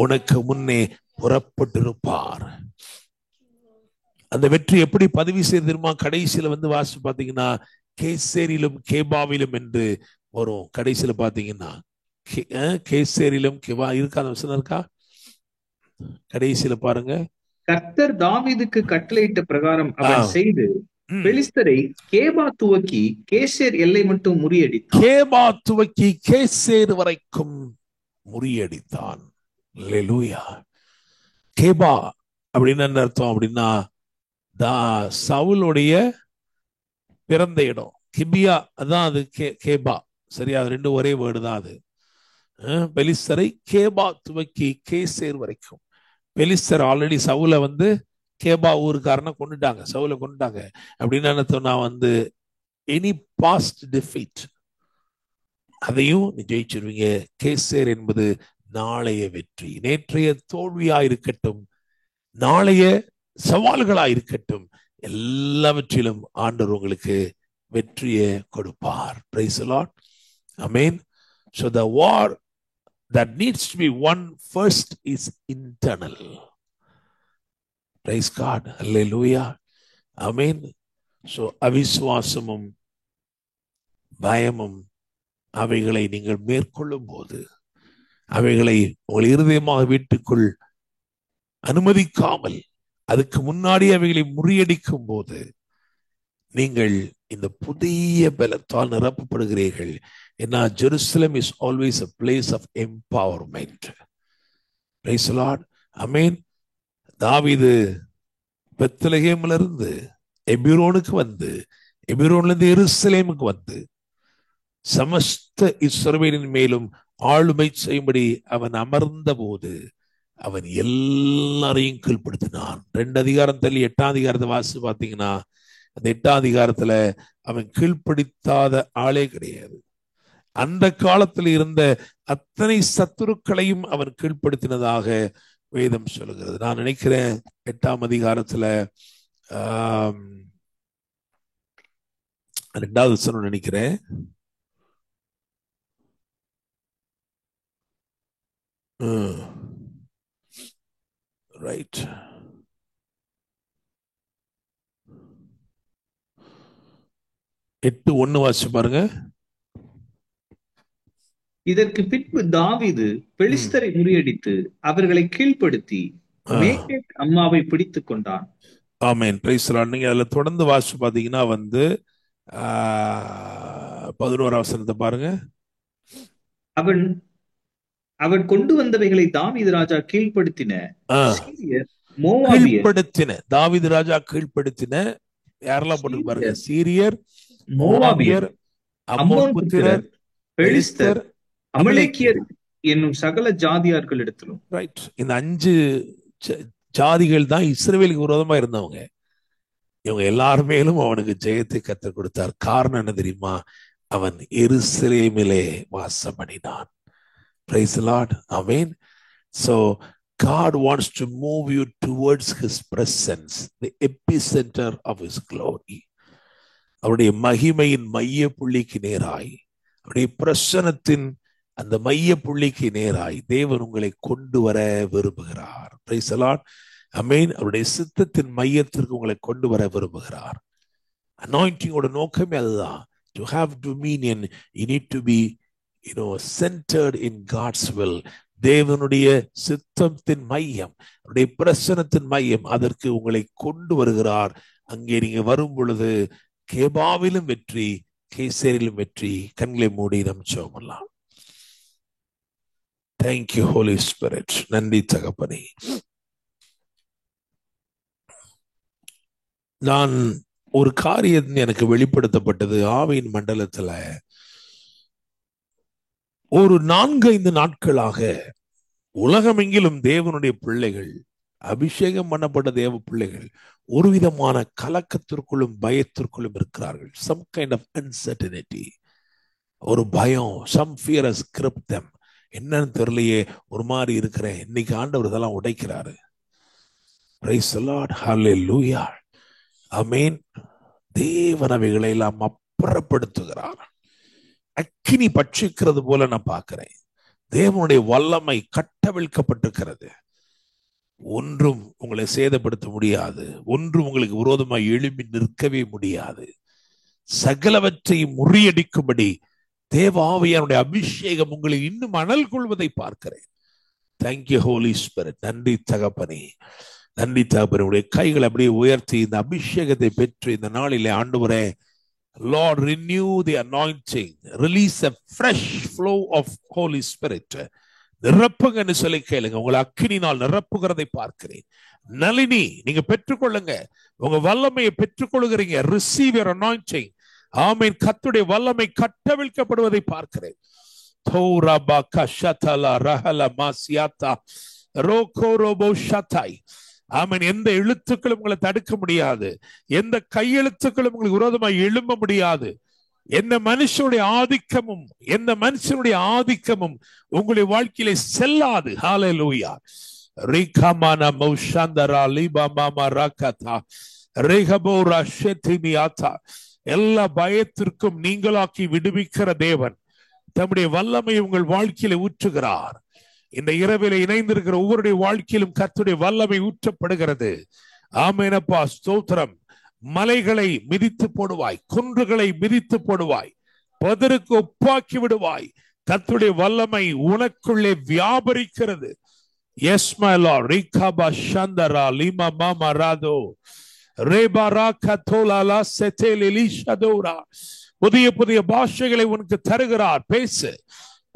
உனக்கு முன்னே புறப்பட்டிருப்பார். அந்த வெற்றி எப்படி பதிவு செய்திருமா? கடைசியில வாசி பாத்தீங்கன்னா, கேசேரிலும் கேபாவிலும் என்று வரும். கடைசியில பாத்தீங்கன்னா கேசேரிலும் கேபா இருக்கா, அந்த வசனம் இருக்கா? கடைசியில பாருங்க, கர்த்தர் தாவீதுக்கு கட்டளையிட்ட பிரகாரம் அவன் செய்து பெலிஸ்தரை கேபா துவக்கி கேசேர் எல்லை மட்டும் முறியடித்தான். கேபா துவக்கி கேசேர் வரைக்கும் முறியடித்தான். அல்லேலூயா. கேபா அப்படின்னு என்ன அர்த்தம் அப்படின்னா, சவுலுடைய பிறந்த இடம் கிபியா, அதான் அது. கேபா சரியா, அது ரெண்டும் ஒரே வேர்டு தான். அது பெலிஸ்தரை கேபா துவக்கி கேசேர் வரைக்கும். பெலிஸ்தர் ஆல்ரெடி சவுல கேபா ஊருக்காரனை கொண்டுட்டாங்க, சவுல கொண்டுட்டாங்க. அப்படின்னு என்ன சொன்னா, எனி பாஸ்ட் டிஃபீட் அதையும் ஜெயிச்சிருவீங்க. கேசேர் என்பது நாளைய வெற்றி. நேற்றைய தோல்வியா இருக்கட்டும், நாளைய சவால்களா இருக்கட்டும், எல்லாவற்றிலும் ஆண்டவர் உங்களுக்கு வெற்றியை கொடுப்பார். Praise the Lord. Amen. So the war that needs to be won first is internal. Praise God. Hallelujah. Amen. So அவிசுவாசமும் பயமும் அவைகளை நீங்கள் மேற்கொள்ளும் போது, அவைகளை உங்கள் இருதயமாக வீட்டுக்குள் அனுமதிக்காமல் அதுக்கு முன்னாடி அவைகளை முறியடிக்கும் போது நீங்கள் இந்த புதிய பலத்தால் நிரப்பப்படுகிறீர்கள். ஏன்னா Jerusalem is always a place of empowerment. Praise the Lord. Amen. தாவீது பெத்லகேம்ல இருந்து எபிரோனுக்கு எபிரோன்ல இருந்து எருசலேமுக்கு சமஸ்த இஸ்ரவேலின் மேலும் ஆளுமை செய்யும்படி அவன் அமர்ந்த போது அவன் எல்லாரையும் கீழ்ப்படுத்தினான். 2 அதிகாரம் தள்ளி 8ஆம் அதிகாரத்தை வாசி பார்த்தீங்கன்னா, அந்த 8ஆம் அதிகாரத்துல அவன் கீழ்ப்படுத்தாத ஆளே கிடையாது. அந்த காலத்தில் இருந்த அத்தனை சத்துருக்களையும் அவன் கீழ்ப்படுத்தினதாக வேதம் சொல்லுகிறது. நான் நினைக்கிறேன் 8ஆம் அதிகாரத்துல 2வது வசனம் நினைக்கிறேன். ரைட். எட்டு 1 வாசி பாருங்க. இதற்கு பின்பு தாவீது பெலிஸ்தரை முறியடித்து அவர்களை கீழ்ப்படுத்தி மேகேக் அம்மாவை பிடித்துக் கொண்டான். ஆமென். Praise the Lord. நீங்க அதுல தொடர்ந்து வாசி பாத்தீங்கன்னா 11ஆம் வசனத்தை பாருங்க. அவன் கொண்டு வந்தவைகளை தாவீது ராஜா கீழ்ப்படுத்தின. தாவீது ராஜா கீழ்ப்படுத்தின யாரெல்லாம் போட்டு பாருங்க. சீரியர், மோவாபியர், அம்மோன் புத்திரர், பெலிஸ்தர், அமலேக்கியர் என்னும் சகல ஜாதியார்கள் இடத்திலும். ரைட். இந்த 5 ஜாதிகள் தான் இஸ்ரவேலுக்கு விரோதமா இருந்தவங்க. இவங்க எல்லாருமேலும் அவனுக்கு ஜெயத்தை கற்றுக் கொடுத்தார். காரணம் என்ன தெரியுமா? அவன் எருசலேமிலே வாசம் பண்ணினான். Praise the Lord. Amen. So God wants to move you towards His presence, the epicenter of His glory. அவருடைய மகிமையின் மைய புள்ளிக்கு நேராய், அவருடைய பிரசன்னத்தின் அந்த மைய புள்ளிக்கு நேராய் தேவன் உங்களை கொண்டு வர விரும்புகிறார். Praise the Lord. Amen. அவருடைய சித்தத்தின் மையத்திற்கு உங்களை கொண்டு வர விரும்புகிறார். அனாயிண்டிங்கோட நோக்கமே அதுதான். To have dominion, you need to be centered in God's will. தேவனுடைய சித்தத்தின் மையம், அவருடைய பிரசன்னத்தின் மையம், அதற்கு உங்களை கொண்டு வருகிறார். அங்கே நீங்க வரும் பொழுது கேபாவிலும் வெற்றி, கேசேரிலும் வெற்றி. கண்களை மூடி நம் ஜெபம் பண்ணலாம். Thank you Holy Spirit. நன்றி தகப்பனே. நான் ஒரு காரியம் எனக்கு வெளிப்படுத்தப்பட்டது ஆவியின் மண்டலத்துல. ஒரு 4-5 நாட்களாக உலகமெங்கிலும் தேவனுடைய பிள்ளைகள், அபிஷேகம் பண்ணப்பட்ட தேவ பிள்ளைகள் ஒரு விதமான கலக்கத்திற்குள்ளும் பயத்திற்குள்ளும் இருக்கிறார்கள். some kind of uncertainty, ஒரு பயம், some fear has gripped them. என்னன்னு தெரியலையே, ஒரு மாதிரி இருக்கிறேன். இன்னைக்கு ஆண்டவர் இதெல்லாம் உடைக்கிறாரு. Praise the Lord. Hallelujah. ஆமென். தேவன் அவைகளை எல்லாம் அப்புறப்படுத்துகிறார். அக்கினி பட்சிக்கிறது போல நான் பார்க்கிறேன். தேவனுடைய வல்லமை கட்டவிழ்க்கப்பட்டிருக்கிறது. ஒன்றும் உங்களை சேதப்படுத்த முடியாது. ஒன்றும் உங்களுக்கு விரோதமாய் எழும்பி நிற்கவே முடியாது. சகலவற்றையும் முறியடிக்கும்படி தேவ ஆவியானுடைய அபிஷேகம் உங்களை இன்னும் அனல் கொள்வதை பார்க்கிறேன். Thank you Holy Spirit. நன்றி தகப்பனே, நன்றி தகப்பனே. உடைய கைகளை அப்படியே உயர்த்தி இந்த அபிஷேகத்தை பெற்று இந்த நாளிலே ஆண்டவரே, Lord, renew the anointing, release a fresh flow of Holy Spirit. நிரப்புங்கன்னு சொல்லி கேளுங்க. உங்களை அக்கினினால் நிரப்புகிறதை பார்க்கிறேன். நளினி, நீங்க பெற்றுக்கொள்ளுங்க. உங்க வல்லமையை பெற்றுக்கொள்கிறீங்க. Receive your anointing. ஆமென். கர்த்தருடைய வல்லமை கட்டவிழ்க்கப்படுவதை பார்க்கிறேன். தோரபா கஷதலா ரஹல மாசியாத்தா ரோகோரோபோ ஷதை. ஆமென். எந்த எழுத்துக்களும் உங்களை தடுக்க முடியாது. எந்த கையெழுத்துக்களும் உங்களுக்கு விரோதமாக எழும்ப முடியாது. எந்த மனுஷனுடைய ஆதிக்கமும் உங்களுடைய வாழ்க்கையிலே செல்லாது. ஹalleluya. ரிகமானா மௌஷந்தரா லிபாமாமா ரகதா ரிகபோரா ஷெதிமியாதா. எல்லா பயத்திற்கும் நீங்களாக்கி விடுவிக்கிற தேவன் தம்முடைய வல்லமை உங்கள் வாழ்க்கையிலே ஊற்றுகிறார். இந்த இரவிலே இணைந்திருக்கிற ஒவ்வொருடைய வாழ்க்கையிலும் கர்த்தருடைய வல்லமை ஊற்றப்படுகிறது. ஆமெனப்பா, ஸ்தோத்திரம். மலைகளை மிதித்து போடுவாய், குன்றுகளை மிதித்து போடுவாய், பதருக்கு ஒப்பாக்கி விடுவாய். கர்த்தருடைய வல்லமை உனக்குள்ளே வியாபரிக்கிறது. Yes my Lord. ரிகபா ஷந்தரா லிமா மாமா ராதோ ரேபாரா கதோலாலா செதேலிலிஷதோரா. புதிய புதிய பாஷைகளை உனக்கு தருகிறார். பேசு,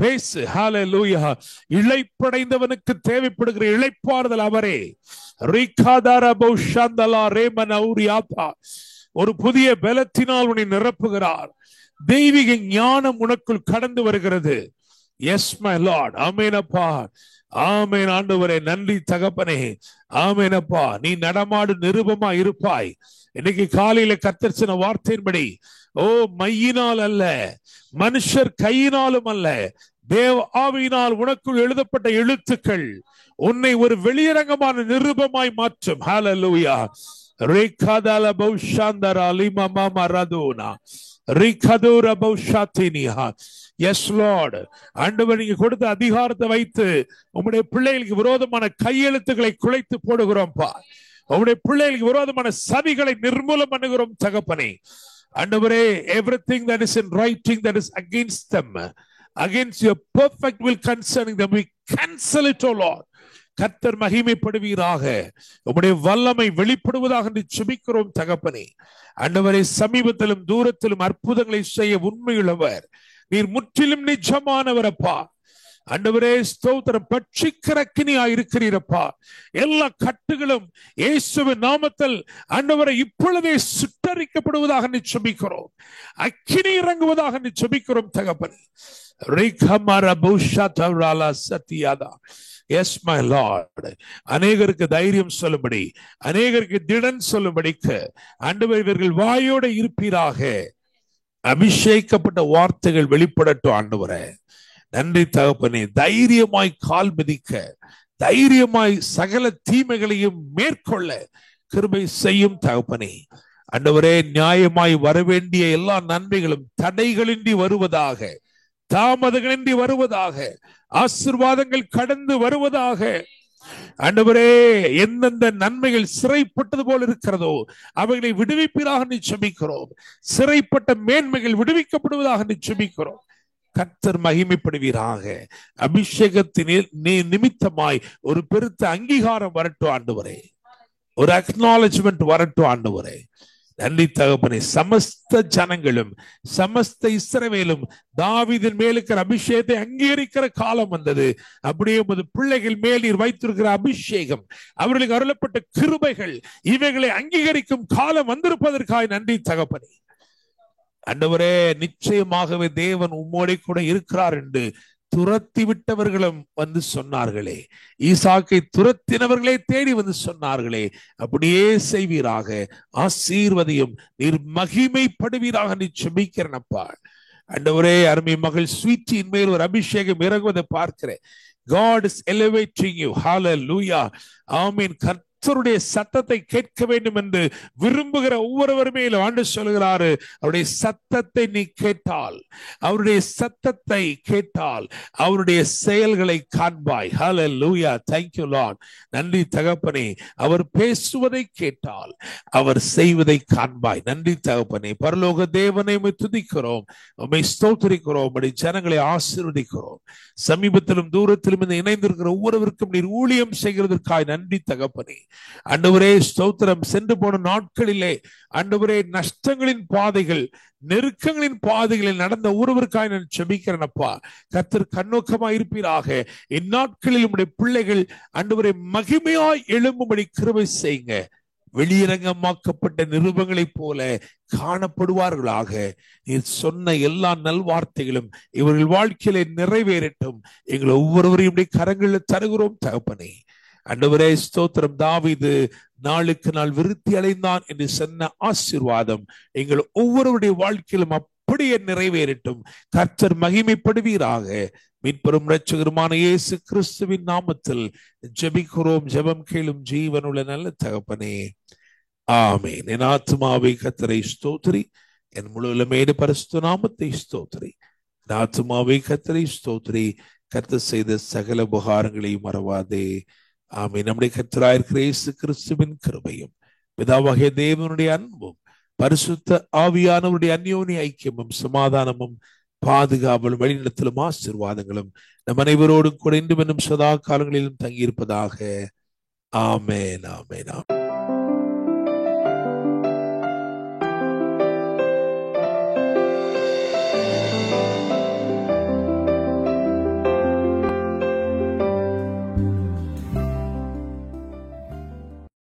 பேசு. ஹalleluya. இளைப்படைந்தவனுக்கு தேவைப்படுகிற இளைப்பாறுதல் அவரே. ரிகாதாரபோ ஷந்தலா ரேமனௌரியாபா. ஒரு புதிய பலத்தினால் உன்னை நிரப்புகிறார். தெய்வீக ஞானம் உனக்குள் கடந்து வருகிறது. Yes my Lord. ஆமெனப்பா, ஆமென். ஆண்டவரே, நன்றி தகப்பனே. ஆமெனப்பா. நீ நடமாடு நிருபமா இருப்பாய். இன்னைக்கு காலையில கர்த்தர் சொன்ன வார்த்தையின்படி, ஓ மையினால் அல்ல, மனுஷர் கையினாலும் அல்ல, தேவ ஆவியினால் உனக்குள் எழுதப்பட்ட எழுத்துக்கள் உன்னை ஒரு வெளியரங்கமான நிருபமாய் மாற்றும். ஹalleluya. ரேகாதால பௌஷாந்தரா லிமாமா மரதோனா ரிகதோர பௌஷாதினியா. Yes Lord. ஆண்டவர், நீங்க கொடுத்த அதிகாரத்தை வைத்து உம்முடைய பிள்ளைகளுக்கு விரோதமான கையெழுத்துக்களை குலைத்து போடுகிறோம்ப்பா. உம்முடைய பிள்ளைகளுக்கு விரோதமான சதிகளை நிர்மூலம் பண்ணுகிறோம் தகப்பனே. ஆண்டவரே, everything that is in writing that is against them, against your perfect will concerning them, we cancel it, O Lord. கர்த்தர் மகிமைப்படுவீராக. உம்முடைய வல்லமை வெளிப்படுவதாக என்று ஜெபிக்கிறோம் தகப்பனே. ஆண்டவரே, சமீபத்திலும் தூரத்திலும் அற்புதங்களை செய்ய உண்மையுள்ளவர். நீர் முற்றிலும் நிஜமானவரப்பா. ஆண்டவரே, ஸ்தோத்திரம். பட்சிக்கிற அக்கினியாய் இருக்கிறீரப்பா. எல்லா கட்டுகளும் இயேசுவின் நாமத்தில் ஆண்டவரை இப்பொழுதே சுட்டரிக்கப்படுவதாக ஜெபிக்கிறோம். அக்கினி இறங்குவதாக ஜெபிக்கிறோம் தகப்பனே. S my Lord. அநேகருக்கு தைரியம் சொல்லும்படி, அநேகருக்கு திடன் சொல்லும்படிக்கு ஆண்டவர் இவர்கள் வாயோட இருப்பீராக. அபிஷேகப்பட்ட வார்த்தைகள் வெளிப்படட்டும் ஆண்டவரே. நன்றி தகப்பனே. தைரியமாய் கால் மிதிக்க, தைரியமாய் சகல தீமைகளையும் மேற்கொள்ள கிருபை செய்யும் தகப்பனே. ஆண்டவரே, நியாயமாய் வரவேண்டிய எல்லா நன்மைகளும் தடைகளின்றி வருவதாக, தாமதங்களின்றி வருவதாக, ஆசீர்வாதங்கள் கடந்து வருவதாக. ஆண்டவரே, எந்தெந்த நன்மைகள் சிறைப்பட்டது போல இருக்கிறதோ அவைகளை விடுவிப்பீராக ஜெபிக்கிறோம். சிறைப்பட்ட மேன்மைகள் விடுவிக்கப்படுவதாக ஜெபிக்கிறோம். கர்த்தர் மகிமைப்படுவீராக. அபிஷேகத்தின் நிமித்தமாய் ஒரு பெருத்த அங்கீகாரம் வரட்டும் ஆண்டவரே. ஒரு அக்னாலஜ்மெண்ட் வரட்டும் ஆண்டவரே. நன்றி தகப்பனே. சமஸ்த ஜனங்களும் சமஸ்த இஸ்ரவேலும் தாவீதின் மேலுக்கிற அபிஷேகத்தை அங்கீகரிக்கிற காலம் வந்தது. அப்படியே உமது பிள்ளைகள் மேல் நீர் வைத்திருக்கிற அபிஷேகம், அவர்களுக்கு அருளப்பட்ட கிருபைகள், இவைகளை அங்கீகரிக்கும் காலம் வந்திருப்பதற்காக நன்றி தகப்பனே. ஆண்டவரே, நிச்சயமாகவே தேவன் உம்மோடு கூட இருக்கிறார் என்று துரத்தி விட்டவர்களும் வந்து சொன்னார்களே, ஈசாக்கை துரத்தினவர்களே தேடி வந்து சொன்னார்களே, அப்படியே செய்வீராக. ஆசீர்வதியும், நீர் மகிமைப்படுவீராக நீ செபிக்கிறனப்பா. ஆண்டவரே, அருமை மகள் ஸ்வீட்டின் மேல் ஒரு அபிஷேகம் இறங்குவதை பார்க்கிறேன். God is elevating you. Hallelujah. ஆமென். கர்த்தருடைய சத்தத்தை கேட்க வேண்டும் என்று விரும்புகிற ஒவ்வொருவருமே ஆண்டு சொல்கிறாரு, அவருடைய சத்தத்தை நீ கேட்டால், அவருடைய சத்தத்தை கேட்டால் அவருடைய செயல்களை காண்பாய். ஹல்லேலூயா. Thank you Lord. நன்றி தகப்பனே. அவர் பேசுவதை கேட்டால் அவர் செய்வதை காண்பாய். நன்றி தகப்பனே. பரலோக தேவனை உம்மை துதிக்கிறோம், உம்மை ஸ்தோத்திரிக்கிறோம், உம்முடைய ஜனங்களை ஆசீர்வதிக்கிறோம். சமீபத்திலும் தூரத்திலும் இந்த இணைந்திருக்கிற ஒவ்வொருவருக்கும் நீர் ஊழியம் செய்கிறதற்காக நன்றி தகப்பனே. ஆண்டவரே ஸ்தோத்திரம். சென்று போன நாட்களிலே ஆண்டவரே நஷ்டங்களின் பாதைகள், நெருக்கங்களின் பாதைகளில் நடந்த ஒருவருக்காக நான் செபிக்கிறேனப்பா. கர்த்தர் கண்ணோக்கமாய் இருப்பீராக. இந்நாட்களில் உம்முடைய பிள்ளைகள் ஆண்டவரே மகிமையாய் எழும்பும்படி கிருபை செய்யுங்க. வெளியரங்கமாக்கப்பட்ட நிருபங்களைப் போல காணப்படுவார்களாக. நீர் சொன்ன எல்லா நல்வார்த்தைகளும் இவர்கள் வாழ்க்கையிலே நிறைவேறட்டும். எங்களை ஒவ்வொருவரையும் கரங்களில் தருகிறோம் தகப்பனே. ஆண்டவரே ஸ்தோத்திரம். தாவீது நாளுக்கு நாள் விருத்தி அடைந்தான் என்று சொன்ன ஆசீர்வாதம் எங்கள் ஒவ்வொருவருடைய வாழ்க்கையிலும் அப்படியே நிறைவேறட்டும். கர்த்தர் மகிமைப்படுவீராக. மீட்பெரும் இரட்சகருமான இயேசு கிறிஸ்துவின் நாமத்தில் ஜெபிக்கிறோம். ஜெபம் கேளும் ஜீவனுள்ள நல்ல தகப்பனே, ஆமென். என் ஆத்துமாவை கர்த்தரை ஸ்தோத்திரி, என் முழுவதுமே பரிசுத்த நாமத்தை ஸ்தோத்திரி. என் ஆத்துமாவை கர்த்தரை ஸ்தோத்திரி, கர்த்தர் செய்த சகல உபகாரங்களையும் மறவாதே. ஆமென். நம்முடைய கர்த்தராயிருக்கிற இயேசு கிறிஸ்துவின் கிருபையும் பிதாவாகிய தேவனுடைய அன்பும் பரிசுத்த ஆவியானவருடைய அந்யோன்ய ஐக்கியமும் சமாதானமும் பாதுகாவலும் வழிநடத்தலும் ஆசீர்வாதங்களும் நம் அனைவரோடும் கூட இன்றும் இன்னும் சதா காலங்களிலும் தங்கியிருப்பதாக. ஆமென். ஆமென்.